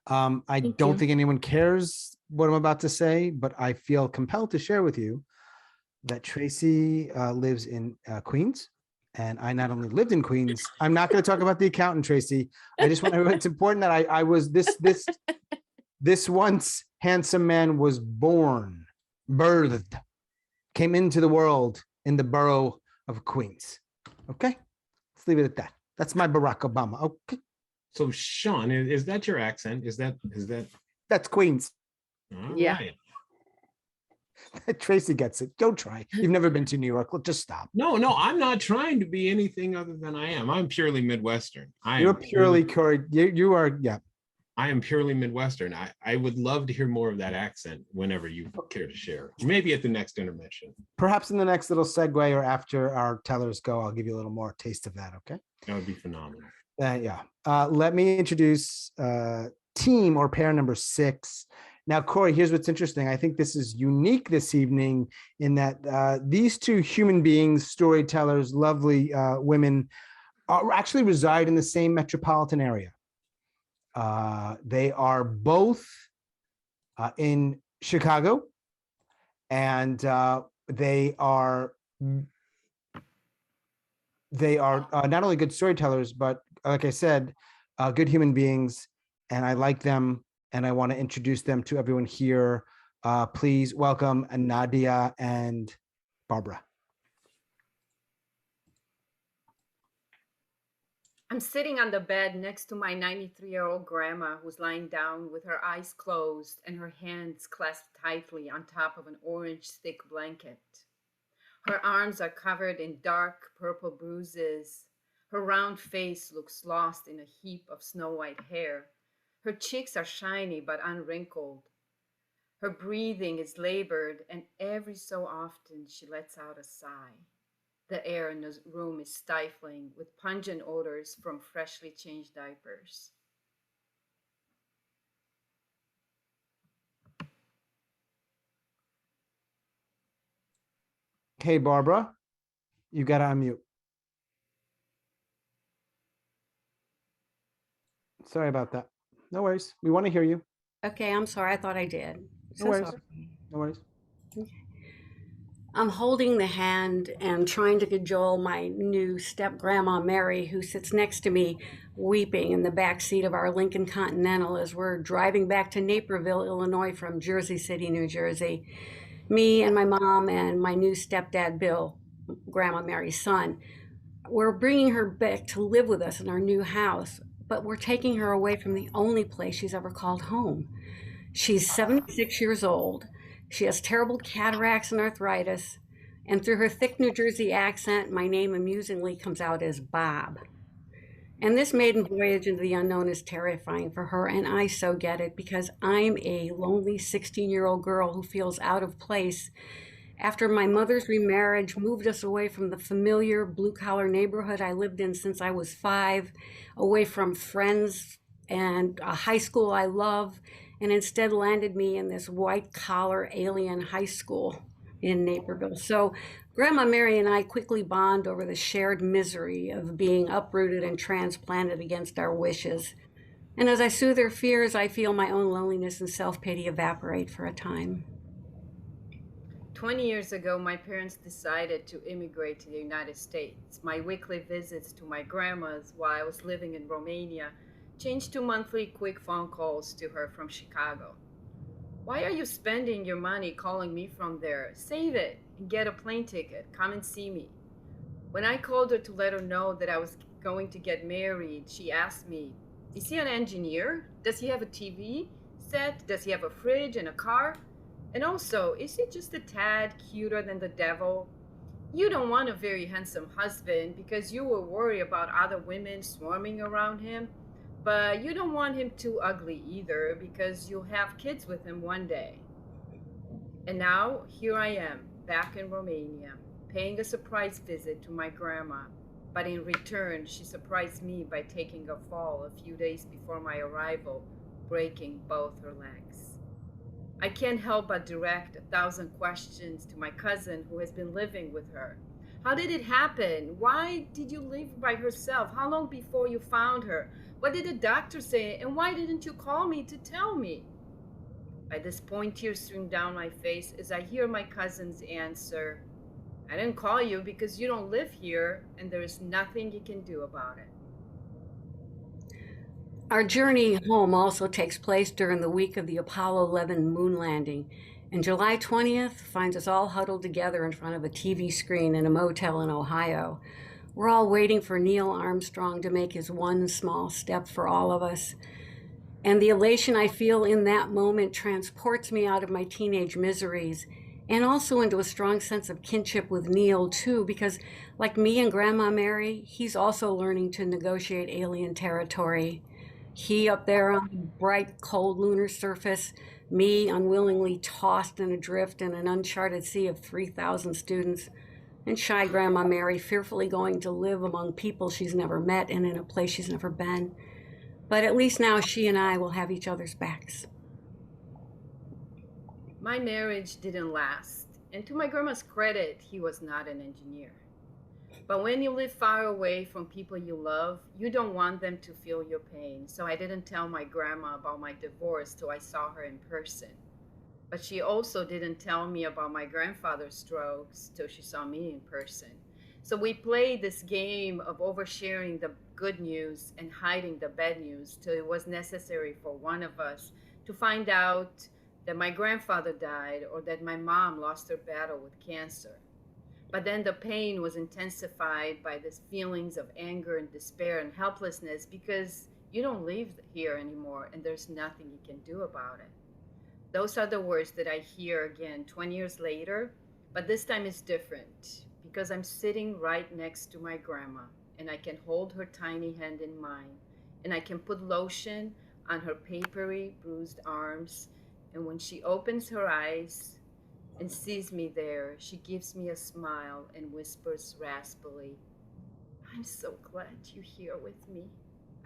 I don't think anyone cares what I'm about to say, but I feel compelled to share with you that Tracey lives in Queens. And I not only lived in Queens, I'm not going to talk about the accountant, Tracey. I just want it's important that I was this once handsome man was birthed, came into the world in the borough of Queens. Okay, let's leave it at that. That's my Barack Obama. Okay. So Sean, is that your accent? Is that? That's Queens. All Yeah. right. Tracey gets it. Don't try. You've never been to New York. Just stop. No, I'm not trying to be anything other than I am. I'm purely Midwestern. You're purely Kory. You are, yeah. I am purely Midwestern. I would love to hear more of that accent whenever you care to share. Maybe at the next intermission. Perhaps in the next little segue or after our tellers go, I'll give you a little more taste of that, okay? That would be phenomenal. Yeah. Let me introduce team or pair number 6. Now, Kory, here's what's interesting. I think this is unique this evening in that these two human beings, storytellers, lovely women, actually reside in the same metropolitan area. They are both in Chicago, and they are not only good storytellers, but like I said, good human beings, and I like them, and I want to introduce them to everyone here. Please welcome Nadia and Barbara. I'm sitting on the bed next to my 93-year-old grandma, who's lying down with her eyes closed and her hands clasped tightly on top of an orange thick blanket. Her arms are covered in dark purple bruises. Her round face looks lost in a heap of snow-white hair. Her cheeks are shiny but unwrinkled. Her breathing is labored, and every so often she lets out a sigh. The air in the room is stifling with pungent odors from freshly changed diapers. Hey, Barbara, you got to unmute. Sorry about that. No worries. We want to hear you. Okay, I'm sorry. I thought I did. No worries. Sorry. No worries. I'm holding the hand and trying to cajole my new step grandma Mary, who sits next to me weeping in the back seat of our Lincoln Continental as we're driving back to Naperville, Illinois from Jersey City, New Jersey. Me and my mom and my new stepdad Bill, Grandma Mary's son. We're bringing her back to live with us in our new house, but we're taking her away from the only place she's ever called home. She's 76 years old. She has terrible cataracts and arthritis, and through her thick New Jersey accent, my name amusingly comes out as Bob. And this maiden voyage into the unknown is terrifying for her, and I so get it, because I'm a lonely 16-year-old girl who feels out of place after my mother's remarriage moved us away from the familiar blue-collar neighborhood I lived in since I was 5, away from friends and a high school I love, and instead landed me in this white-collar alien high school in Naperville. So Grandma Mary and I quickly bond over the shared misery of being uprooted and transplanted against our wishes. And as I soothe her fears, I feel my own loneliness and self-pity evaporate for a time. 20 years ago, my parents decided to immigrate to the United States. My weekly visits to my grandma's while I was living in Romania Change to monthly quick phone calls to her from Chicago. Why are you spending your money calling me from there? Save it and get a plane ticket. Come and see me. When I called her to let her know that I was going to get married, she asked me, is he an engineer? Does he have a TV set? Does he have a fridge and a car? And also, is he just a tad cuter than the devil? You don't want a very handsome husband because you will worry about other women swarming around him. But you don't want him too ugly either because you'll have kids with him one day. And now, here I am, back in Romania, paying a surprise visit to my grandma. But in return, she surprised me by taking a fall a few days before my arrival, breaking both her legs. I can't help but direct 1,000 questions to my cousin who has been living with her. How did it happen? Why did you leave by herself? How long before you found her? What did the doctor say? And why didn't you call me to tell me? By this point, tears stream down my face as I hear my cousin's answer. I didn't call you because you don't live here and there is nothing you can do about it. Our journey home also takes place during the week of the Apollo 11 moon landing, and July 20th finds us all huddled together in front of a TV screen in a motel in Ohio. We're all waiting for Neil Armstrong to make his one small step for all of us. And the elation I feel in that moment transports me out of my teenage miseries and also into a strong sense of kinship with Neil too, because like me and Grandma Mary, he's also learning to negotiate alien territory. He up there on the bright, cold lunar surface, me unwillingly tossed and adrift in an uncharted sea of 3,000 students, and shy Grandma Mary fearfully going to live among people she's never met and in a place she's never been. But at least now she and I will have each other's backs. My marriage didn't last, and to my grandma's credit, he was not an engineer. But when you live far away from people you love, you don't want them to feel your pain. So I didn't tell my grandma about my divorce till I saw her in person. But she also didn't tell me about my grandfather's strokes till she saw me in person. So we played this game of oversharing the good news and hiding the bad news till it was necessary for one of us to find out that my grandfather died or that my mom lost her battle with cancer. But then the pain was intensified by these feelings of anger and despair and helplessness because you don't live here anymore and there's nothing you can do about it. Those are the words that I hear again 20 years later, but this time it's different because I'm sitting right next to my grandma and I can hold her tiny hand in mine and I can put lotion on her papery, bruised arms. And when she opens her eyes and sees me there, she gives me a smile and whispers raspily, I'm so glad you're here with me.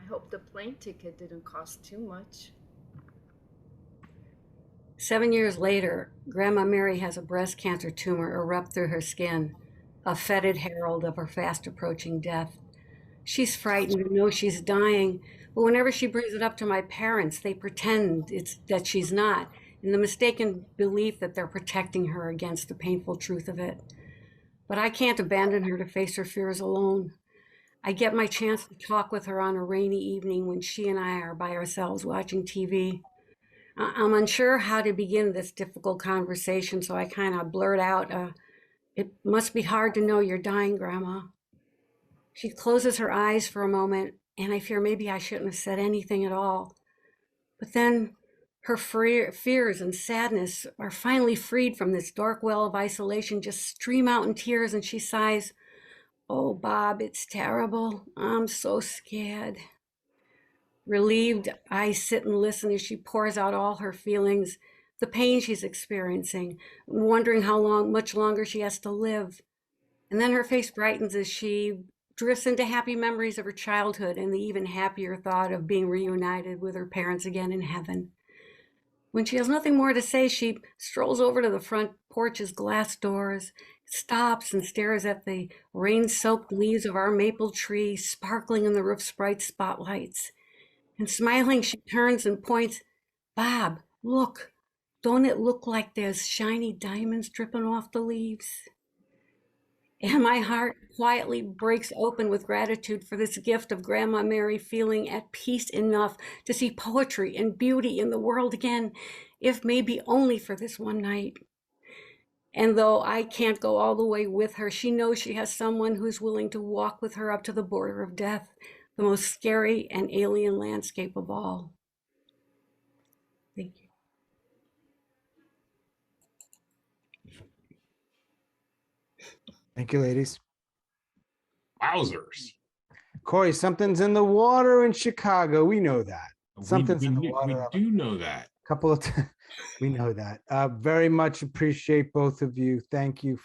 I hope the plane ticket didn't cost too much. 7 years later, Grandma Mary has a breast cancer tumor erupt through her skin, a fetid herald of her fast approaching death. She's frightened and knows she's dying, but whenever she brings it up to my parents, they pretend that she's not, in the mistaken belief that they're protecting her against the painful truth of it. But I can't abandon her to face her fears alone. I get my chance to talk with her on a rainy evening when she and I are by ourselves watching TV. I'm unsure how to begin this difficult conversation, so I kind of blurt out, it must be hard to know you're dying, Grandma. She closes her eyes for a moment, and I fear maybe I shouldn't have said anything at all. But then her fears and sadness are finally freed from this dark well of isolation, just stream out in tears, and she sighs, oh, Bob, it's terrible. I'm so scared. Relieved, I sit and listen as she pours out all her feelings, the pain she's experiencing, wondering much longer she has to live. And then her face brightens as she drifts into happy memories of her childhood and the even happier thought of being reunited with her parents again in heaven. When she has nothing more to say, she strolls over to the front porch's glass doors, stops and stares at the rain-soaked leaves of our maple tree sparkling in the roof's bright spotlights. And smiling, she turns and points, Bob, look, don't it look like there's shiny diamonds dripping off the leaves? And my heart quietly breaks open with gratitude for this gift of Grandma Mary feeling at peace enough to see poetry and beauty in the world again, if maybe only for this one night. And though I can't go all the way with her, she knows she has someone who's willing to walk with her up to the border of death, the most scary and alien landscape of all. Thank you. Thank you, ladies. Wowzers. Kory, something's in the water in Chicago. We know that. Something's in the water. We do know that. Couple of we know that. Very much appreciate both of you. Thank you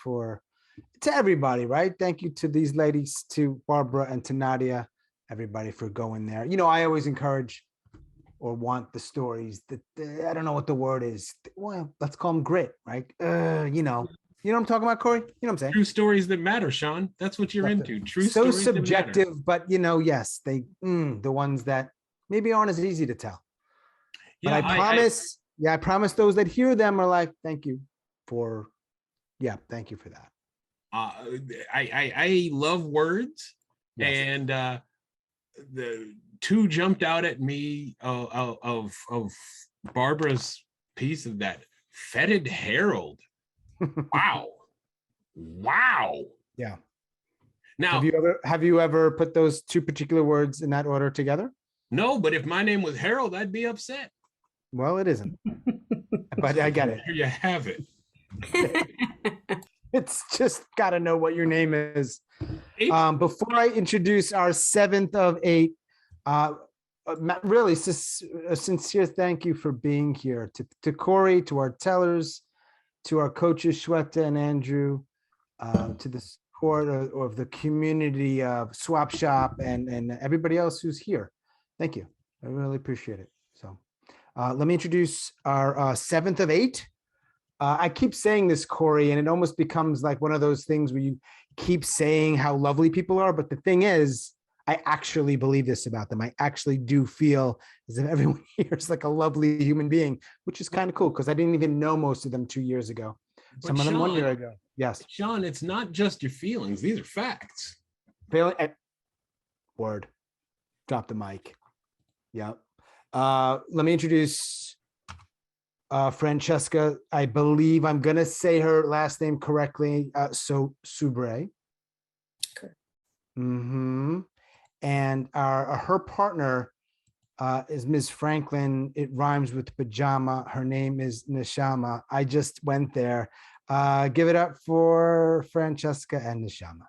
to everybody, right? Thank you to these ladies, to Barbara and to Nadia, everybody for going there. You know, I always encourage or want the stories that I don't know what the word is. Well, let's call them grit, right? You know what I'm talking about, Kory? You know what I'm saying? True stories that matter, Sean. That's what you're into. True so stories subjective, that matter. but yes, they the ones that maybe aren't as easy to tell. But I promise those that hear them are like, thank you for that. I love words, yes. And the two jumped out at me of Barbara's piece of that fetid herald. Wow. Yeah. Now, have you ever put those two particular words in that order together? No, but if my name was Harold, I'd be upset. Well, it isn't. But I get it. Here you have it. It's just got to know what your name is. Before I introduce our 7th of 8, really a sincere thank you for being here. To Kory, to our tellers, to our coaches, Shweta and Andrew, to the support of the community of Swap Shop and everybody else who's here. Thank you. I really appreciate it. So let me introduce our 7th of 8. I keep saying this, Kory, and it almost becomes like one of those things where you keep saying how lovely people are. But the thing is, I actually believe this about them. I actually do feel as if everyone here is like a lovely human being, which is kind of cool because I didn't even know most of them 2 years ago. Some of them 1 year ago. Yes. Sean, it's not just your feelings. These are facts. Word. Drop the mic. Yeah. Let me introduce Francesca. I believe I'm going to say her last name correctly. So Subre. Correct. And her partner is Ms. Franklin. It rhymes with pajama. Her name is Neshama. I just went there. Give it up for Francesca and Neshama.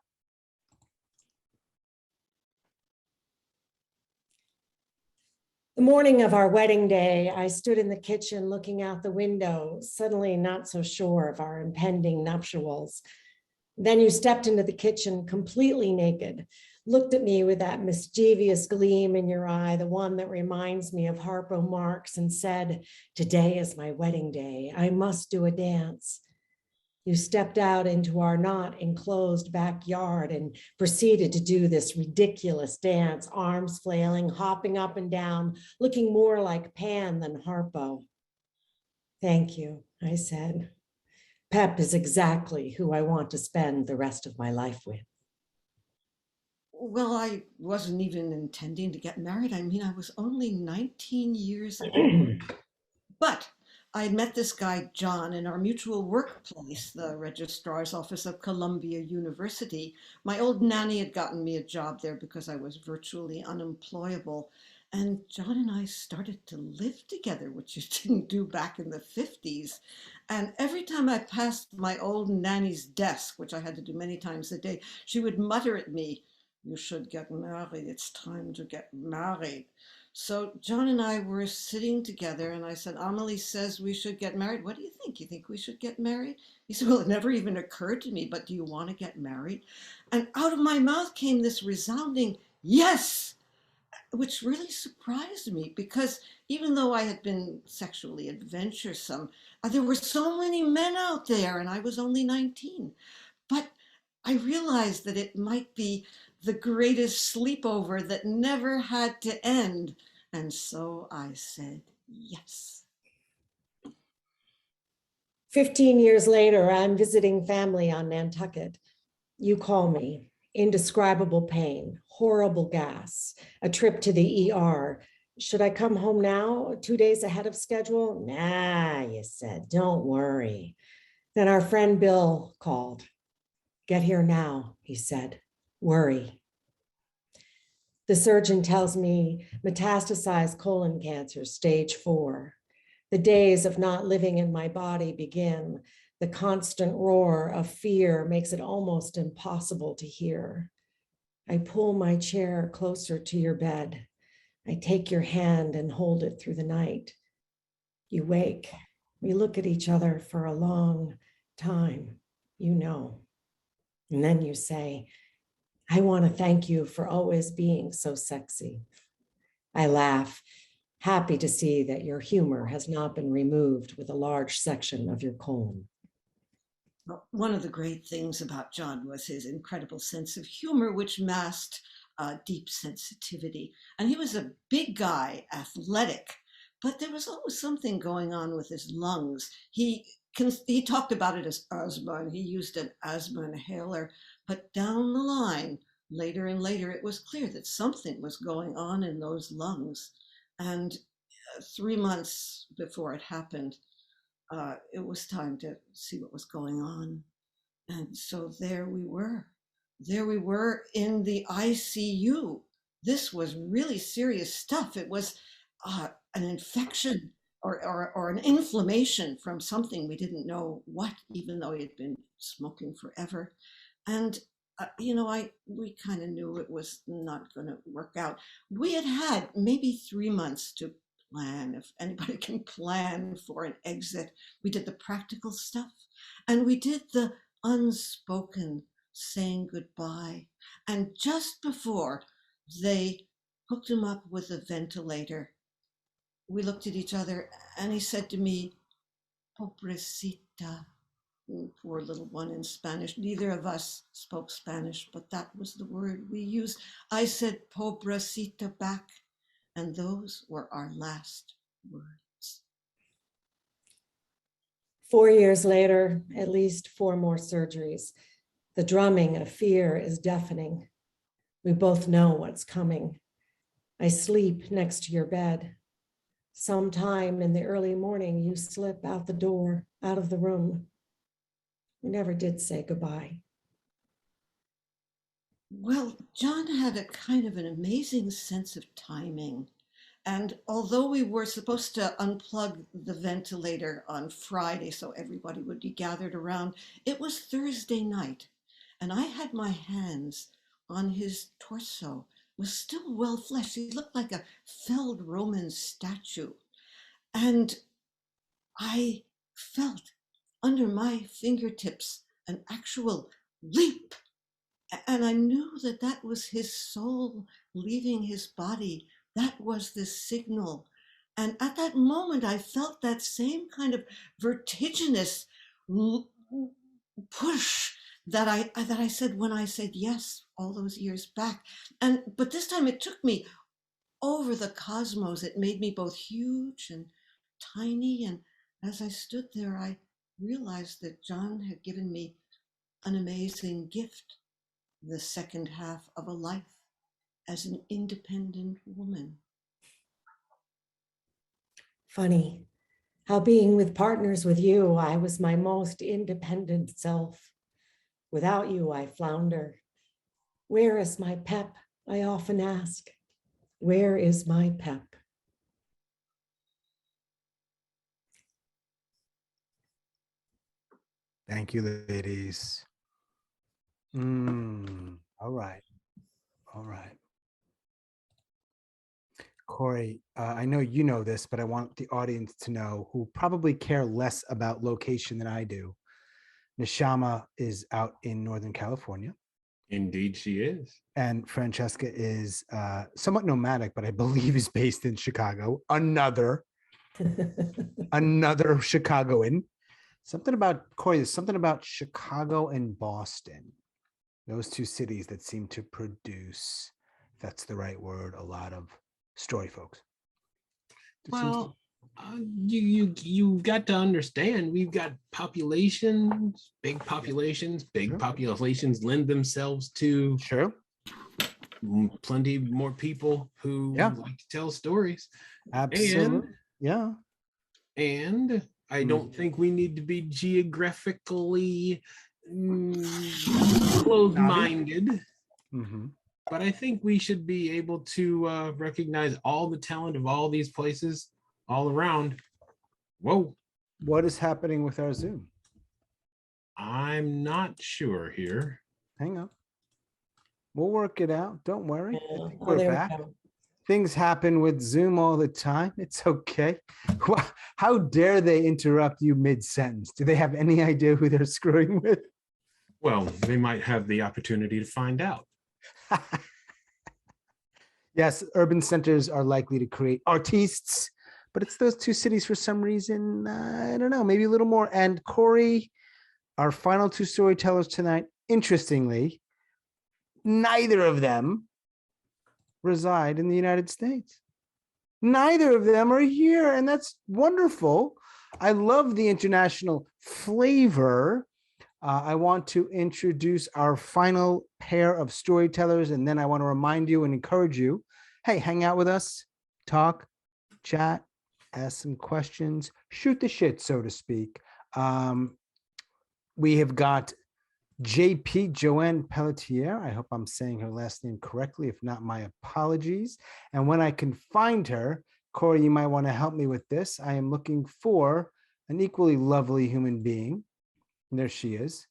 The morning of our wedding day, I stood in the kitchen looking out the window, suddenly not so sure of our impending nuptials. Then you stepped into the kitchen completely naked, looked at me with that mischievous gleam in your eye, the one that reminds me of Harpo Marx, and said, "Today is my wedding day. I must do a dance." You stepped out into our not enclosed backyard and proceeded to do this ridiculous dance, arms flailing, hopping up and down, looking more like Pan than Harpo. "Thank you," I said. "Pep is exactly who I want to spend the rest of my life with." Well, I wasn't even intending to get married. I mean, I was only 19 years old. But I had met this guy, John, in our mutual workplace, the registrar's office of Columbia University. My old nanny had gotten me a job there because I was virtually unemployable. And John and I started to live together, which you didn't do back in the 50s. And every time I passed my old nanny's desk, which I had to do many times a day, she would mutter at me, "You should get married. It's time to get married." So John and I were sitting together and I said, "Amelie says we should get married. What do you think? You think we should get married?" He said, "Well, it never even occurred to me, but do you want to get married?" And out of my mouth came this resounding yes, which really surprised me because even though I had been sexually adventuresome, there were so many men out there and I was only 19. But I realized that it might be the greatest sleepover that never had to end. And so I said yes. 15 years later, I'm visiting family on Nantucket. You call me. Indescribable pain, horrible gas, a trip to the ER. Should I come home now, 2 days ahead of schedule? Nah, you said, don't worry. Then our friend Bill called. Get here now, he said. Worry. The surgeon tells me metastasized colon cancer, stage 4. The days of not living in my body begin. The constant roar of fear makes it almost impossible to hear. I pull my chair closer to your bed. I take your hand and hold it through the night. You wake. We look at each other for a long time, you know. And then you say, I want to thank you for always being so sexy. I laugh, happy to see that your humor has not been removed with a large section of your colon. Well, one of the great things about John was his incredible sense of humor, which masked deep sensitivity. And he was a big guy, athletic, but there was always something going on with his lungs. He talked about it as asthma, and he used an asthma inhaler. But down the line, later and later, it was clear that something was going on in those lungs. And 3 months before it happened, it was time to see what was going on. And so there we were. There we were in the ICU. This was really serious stuff. It was an infection or an inflammation from something we didn't know what, even though he had been smoking forever. And we kind of knew it was not going to work out. We had maybe 3 months to plan, if anybody can plan for an exit. We did the practical stuff, and we did the unspoken saying goodbye. And just before they hooked him up with a ventilator, we looked at each other, and he said to me, "Pobrecita." Poor little one in Spanish. Neither of us spoke Spanish, but that was the word we used. I said "pobrecita" back, and those were our last words. 4 years later, at least 4 more surgeries. The drumming of fear is deafening. We both know what's coming. I sleep next to your bed. Sometime in the early morning, you slip out the door, out of the room. We never did say goodbye. Well, John had a kind of an amazing sense of timing. And although we were supposed to unplug the ventilator on Friday so everybody would be gathered around, it was Thursday night, and I had my hands on his torso. It was still well fleshed. He looked like a felled Roman statue. And I felt under my fingertips an actual leap. And I knew that that was his soul leaving his body. That was the signal. And at that moment, I felt that same kind of vertiginous push that I said when I said yes all those years back. But this time it took me over the cosmos. It made me both huge and tiny. And as I stood there, I realized that John had given me an amazing gift, the second half of a life as an independent woman. Funny how being with partners with you, I was my most independent self. Without you, I flounder. Where is my pep? I often ask. Where is my pep? Thank you, ladies. All right. All right. Kory, I know you know this, but I want the audience to know, who probably care less about location than I do. Neshama is out in Northern California. Indeed, she is. And Francesca is somewhat nomadic, but I believe is based in Chicago. Another Chicagoan. Something about, Kory, there's something about Chicago and Boston. Those two cities that seem to produce, if that's the right word, a lot of story folks. Well, You've got to understand, we've got populations, big populations. Big populations lend themselves to plenty more people who like to tell stories. Absolutely. And I don't think we need to be geographically closed-minded. But I think we should be able to recognize all the talent of all these places all around. Whoa. What is happening with our Zoom? I'm not sure here. Hang on. We'll work it out. Don't worry. I think Oh, we're there we back. go. Things happen with Zoom all the time. It's okay. How dare they interrupt you mid-sentence? Do they have any idea who they're screwing with? Well, they might have the opportunity to find out. Yes, urban centers are likely to create artistes, but it's those two cities for some reason. I don't know, maybe a little more. And Kory, our final two storytellers tonight, interestingly, neither of them reside in the United States. Neither of them are here, and that's wonderful. I love the international flavor. I want to introduce our final pair of storytellers, and then I want to remind you and encourage you, hey, hang out with us, talk, chat, ask some questions, shoot the shit, so to speak. We have got JP, Joanne Pelletier. I hope I'm saying her last name correctly. If not, my apologies. And when I can find her, Kory, you might want to help me with this. I am looking for an equally lovely human being. And there she is,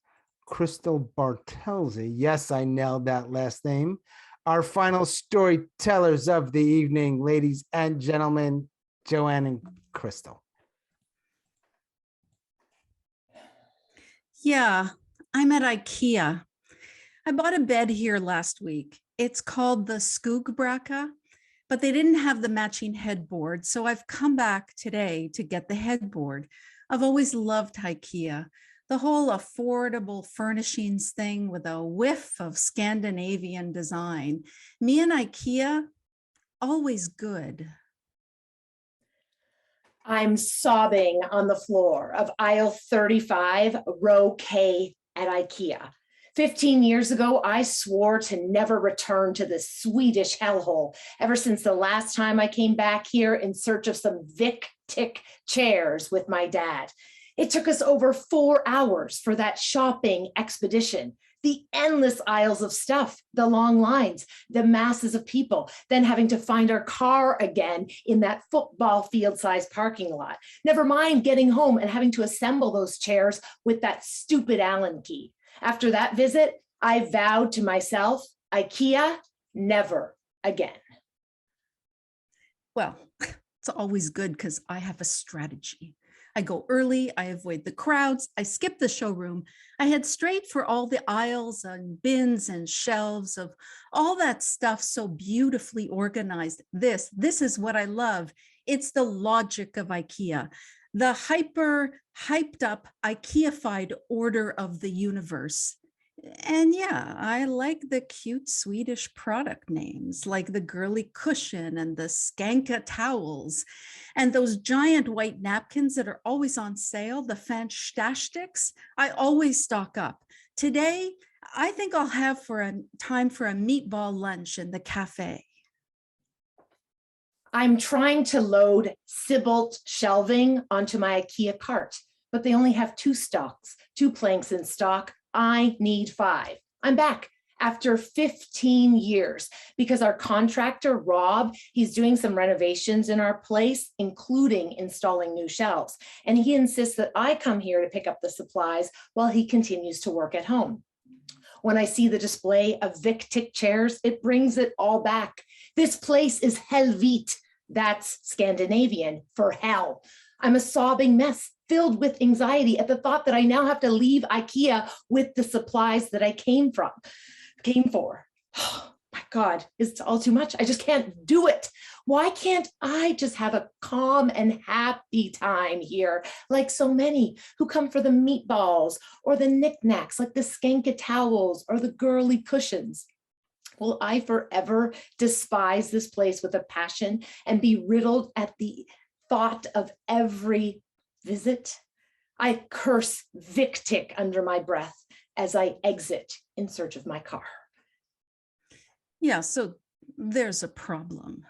Christel Bartelzi. Yes, I nailed that last name. Our final storytellers of the evening, ladies and gentlemen, Joanne and Christel. Yeah, I'm at IKEA. I bought a bed here last week. It's called the Skoogbracka, but they didn't have the matching headboard, so I've come back today to get the headboard. I've always loved IKEA. The whole affordable furnishings thing with a whiff of Scandinavian design. Me and IKEA, always good. I'm sobbing on the floor of aisle 35, row K at IKEA. 15 years ago, I swore to never return to this Swedish hellhole ever since the last time I came back here in search of some Vic Tick chairs with my dad. It took us over 4 hours for that shopping expedition. The endless aisles of stuff, the long lines, the masses of people, then having to find our car again in that football field-sized parking lot. Never mind getting home and having to assemble those chairs with that stupid Allen key. After that visit, I vowed to myself, IKEA, never again. Well, it's always good because I have a strategy. I go early, I avoid the crowds, I skip the showroom. I head straight for all the aisles and bins and shelves of all that stuff so beautifully organized. This is what I love. It's the logic of IKEA, the hyped up IKEA-fied order of the universe. And yeah, I like the cute Swedish product names like the girly cushion and the skanka towels and those giant white napkins that are always on sale, the fantasticks. I always stock up. Today, I think I'll have time for a meatball lunch in the cafe. I'm trying to load Sybalt shelving onto my IKEA cart, but they only have 2 planks in stock. I need 5. I'm back after 15 years because our contractor, Rob, he's doing some renovations in our place, including installing new shelves. And he insists that I come here to pick up the supplies while he continues to work at home. When I see the display of Vic Tick chairs, it brings it all back. This place is Helvit. That's Scandinavian for hell. I'm a sobbing mess, filled with anxiety at the thought that I now have to leave IKEA with the supplies that I came for. Oh my God, it's all too much. I just can't do it. Why can't I just have a calm and happy time here, like so many who come for the meatballs or the knickknacks, like the skanka towels or the girly cushions? Will I forever despise this place with a passion and be riddled at the thought of every visit. I curse Victic under my breath as I exit in search of my car. Yeah, so there's a problem.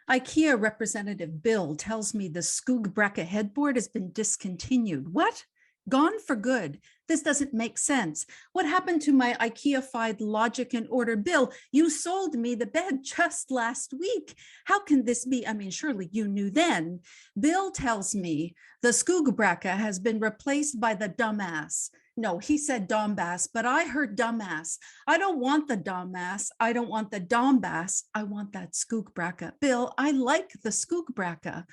IKEA representative Bill tells me the Skoogbracka headboard has been discontinued. What? Gone for good. This doesn't make sense. What happened to my IKEA-fied logic and order? Bill, you sold me the bed just last week. How can this be? I mean, surely you knew then. Bill tells me the Skoogbracka has been replaced by the dumbass. No, he said Dombass, but I heard dumbass. I don't want the dumbass. I don't want the Dombass. I want that Skoogbracka. Bill, I like the Skoogbracka.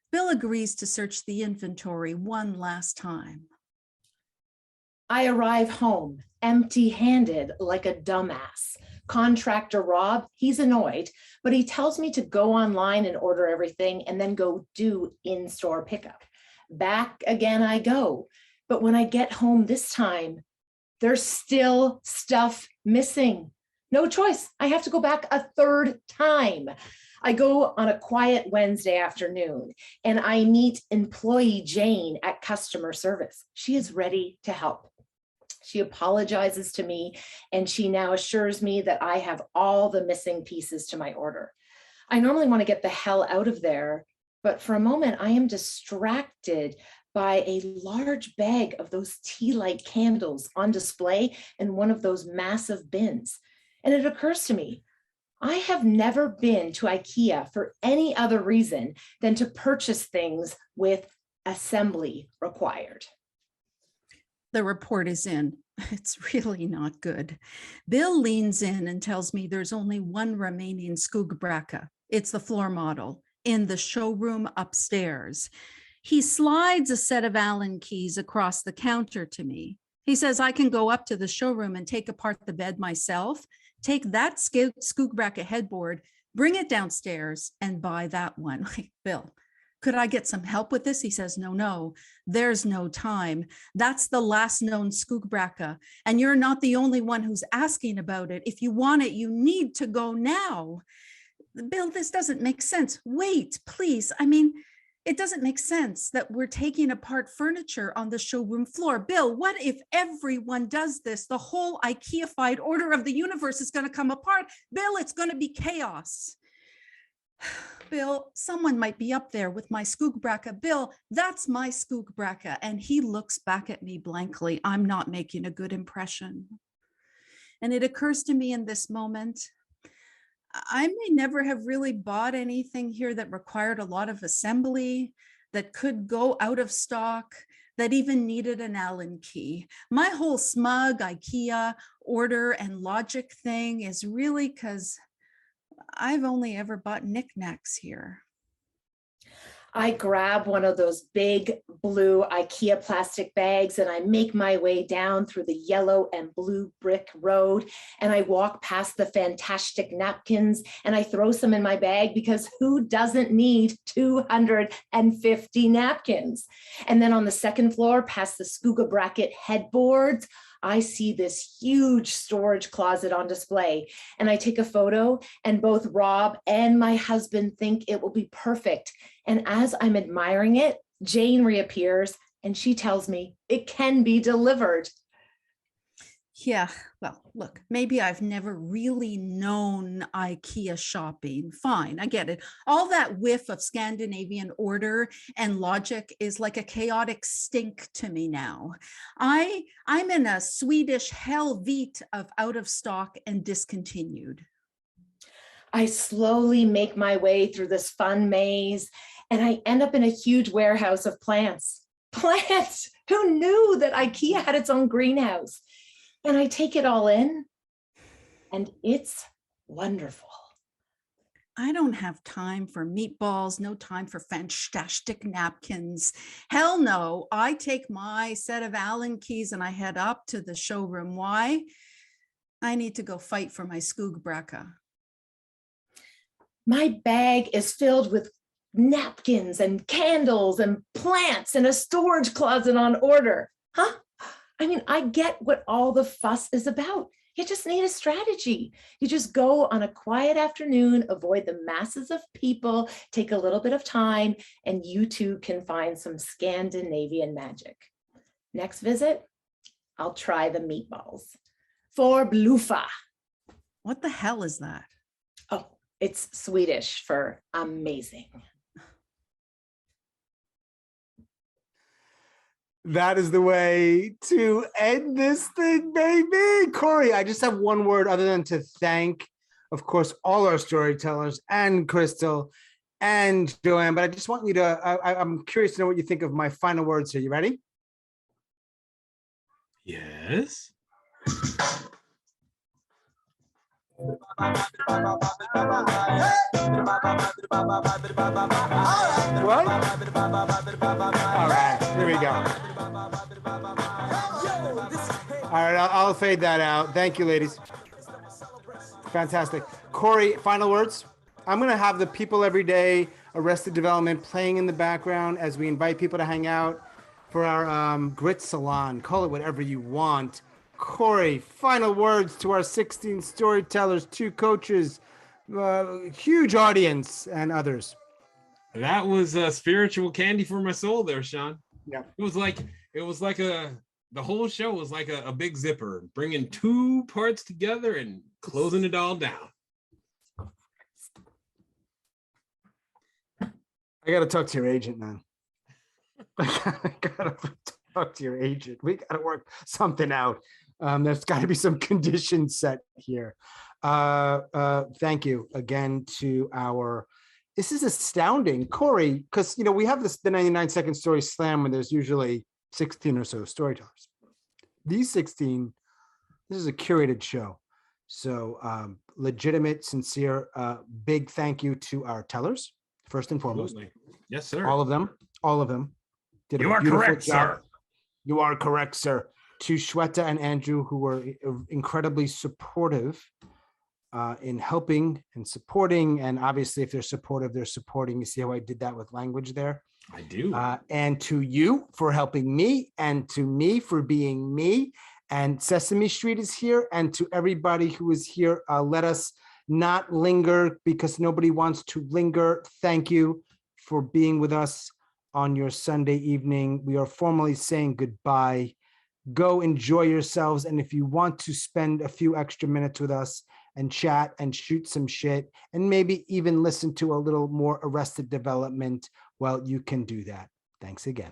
Bill agrees to search the inventory one last time. I arrive home empty-handed like a dumbass. Contractor Rob, he's annoyed, but he tells me to go online and order everything and then go do in-store pickup. Back again I go. But when I get home this time, there's still stuff missing. No choice. I have to go back a third time. I go on a quiet Wednesday afternoon and I meet employee Jane at customer service. She is ready to help. She apologizes to me and she now assures me that I have all the missing pieces to my order. I normally want to get the hell out of there, but for a moment I am distracted by a large bag of those tea light candles on display in one of those massive bins. And it occurs to me, I have never been to IKEA for any other reason than to purchase things with assembly required. The report is in. It's really not good. Bill leans in and tells me there's only one remaining Skoogbracka. It's the floor model in the showroom upstairs. He slides a set of Allen keys across the counter to me. He says I can go up to the showroom and take apart the bed myself, take that Skoogbracka headboard, bring it downstairs and buy that one. Bill, could I get some help with this? He says, no, there's no time. That's the last known Skoogbracka, and you're not the only one who's asking about it. If you want it, you need to go now. Bill, this doesn't make sense. Wait, please. I mean, it doesn't make sense that we're taking apart furniture on the showroom floor. Bill, what if everyone does this? The whole IKEA-fied order of the universe is going to come apart. Bill, it's going to be chaos. Bill, someone might be up there with my Skoogbracka. Bill, that's my Skoogbracka. And he looks back at me blankly. I'm not making a good impression. And it occurs to me in this moment, I may never have really bought anything here that required a lot of assembly, that could go out of stock, that even needed an Allen key. My whole smug IKEA order and logic thing is really because I've only ever bought knickknacks here. I grab one of those big blue IKEA plastic bags and I make my way down through the yellow and blue brick road and I walk past the fantastic napkins and I throw some in my bag because who doesn't need 250 napkins? And then on the second floor, past the Skoogbracka headboards, I see this huge storage closet on display and I take a photo and both Rob and my husband think it will be perfect. And as I'm admiring it, Jane reappears and she tells me it can be delivered. Yeah, well, look, maybe I've never really known IKEA shopping. Fine, I get it. All that whiff of Scandinavian order and logic is like a chaotic stink to me now. I'm in a Swedish Helvete of out of stock and discontinued. I slowly make my way through this fun maze and I end up in a huge warehouse of plants. Plants! Who knew that IKEA had its own greenhouse? And I take it all in and it's wonderful. I don't have time for meatballs, no time for fantastic napkins. Hell no, I take my set of Allen keys and I head up to the showroom. Why? I need to go fight for my Skoogbracka. My bag is filled with napkins and candles and plants and a storage closet on order. Huh? I mean, I get what all the fuss is about. You just need a strategy. You just go on a quiet afternoon, avoid the masses of people, take a little bit of time, and you too can find some Scandinavian magic. Next visit, I'll try the meatballs. For bluffa. What the hell is that? Oh, it's Swedish for amazing. That is the way to end this thing, baby. Kory, I just have one word other than to thank, of course, all our storytellers and Christel and Joanne, but I just want you to, I'm curious to know what you think of my final words here. You ready? Yes. What? All right, here we go. All right, I'll fade that out. Thank you, ladies. Fantastic. Kory, final words? I'm going to have the People Every Day Arrested Development playing in the background as we invite people to hang out for our grit salon. Call it whatever you want. Kory, final words to our 16 storytellers, 2 coaches, huge audience, and others. That was spiritual candy for my soul there, Sean. Yeah. It was like the whole show was like a big zipper, bringing 2 parts together and closing it all down. I got to talk to your agent, man. I got to talk to your agent. We got to work something out. There's got to be some conditions set here. Thank you again to our, this is astounding, Kory, because, you know, we have the 99-second story slam when there's usually 16 or so storytellers. These 16, this is a curated show. So legitimate, sincere, big thank you to our tellers, first and foremost. Absolutely. Yes, sir. All of them did a You are beautiful correct, job. sir. You are correct, sir. To Shweta and Andrew, who were incredibly supportive in helping and supporting. And obviously, if they're supportive, they're supporting. You see how I did that with language there? I do. And to you for helping me, and to me for being me. And Sesame Street is here. And to everybody who is here, let us not linger because nobody wants to linger. Thank you for being with us on your Sunday evening. We are formally saying goodbye. Go enjoy yourselves. And if you want to spend a few extra minutes with us and chat and shoot some shit and maybe even listen to a little more Arrested Development, well, you can do that. Thanks again.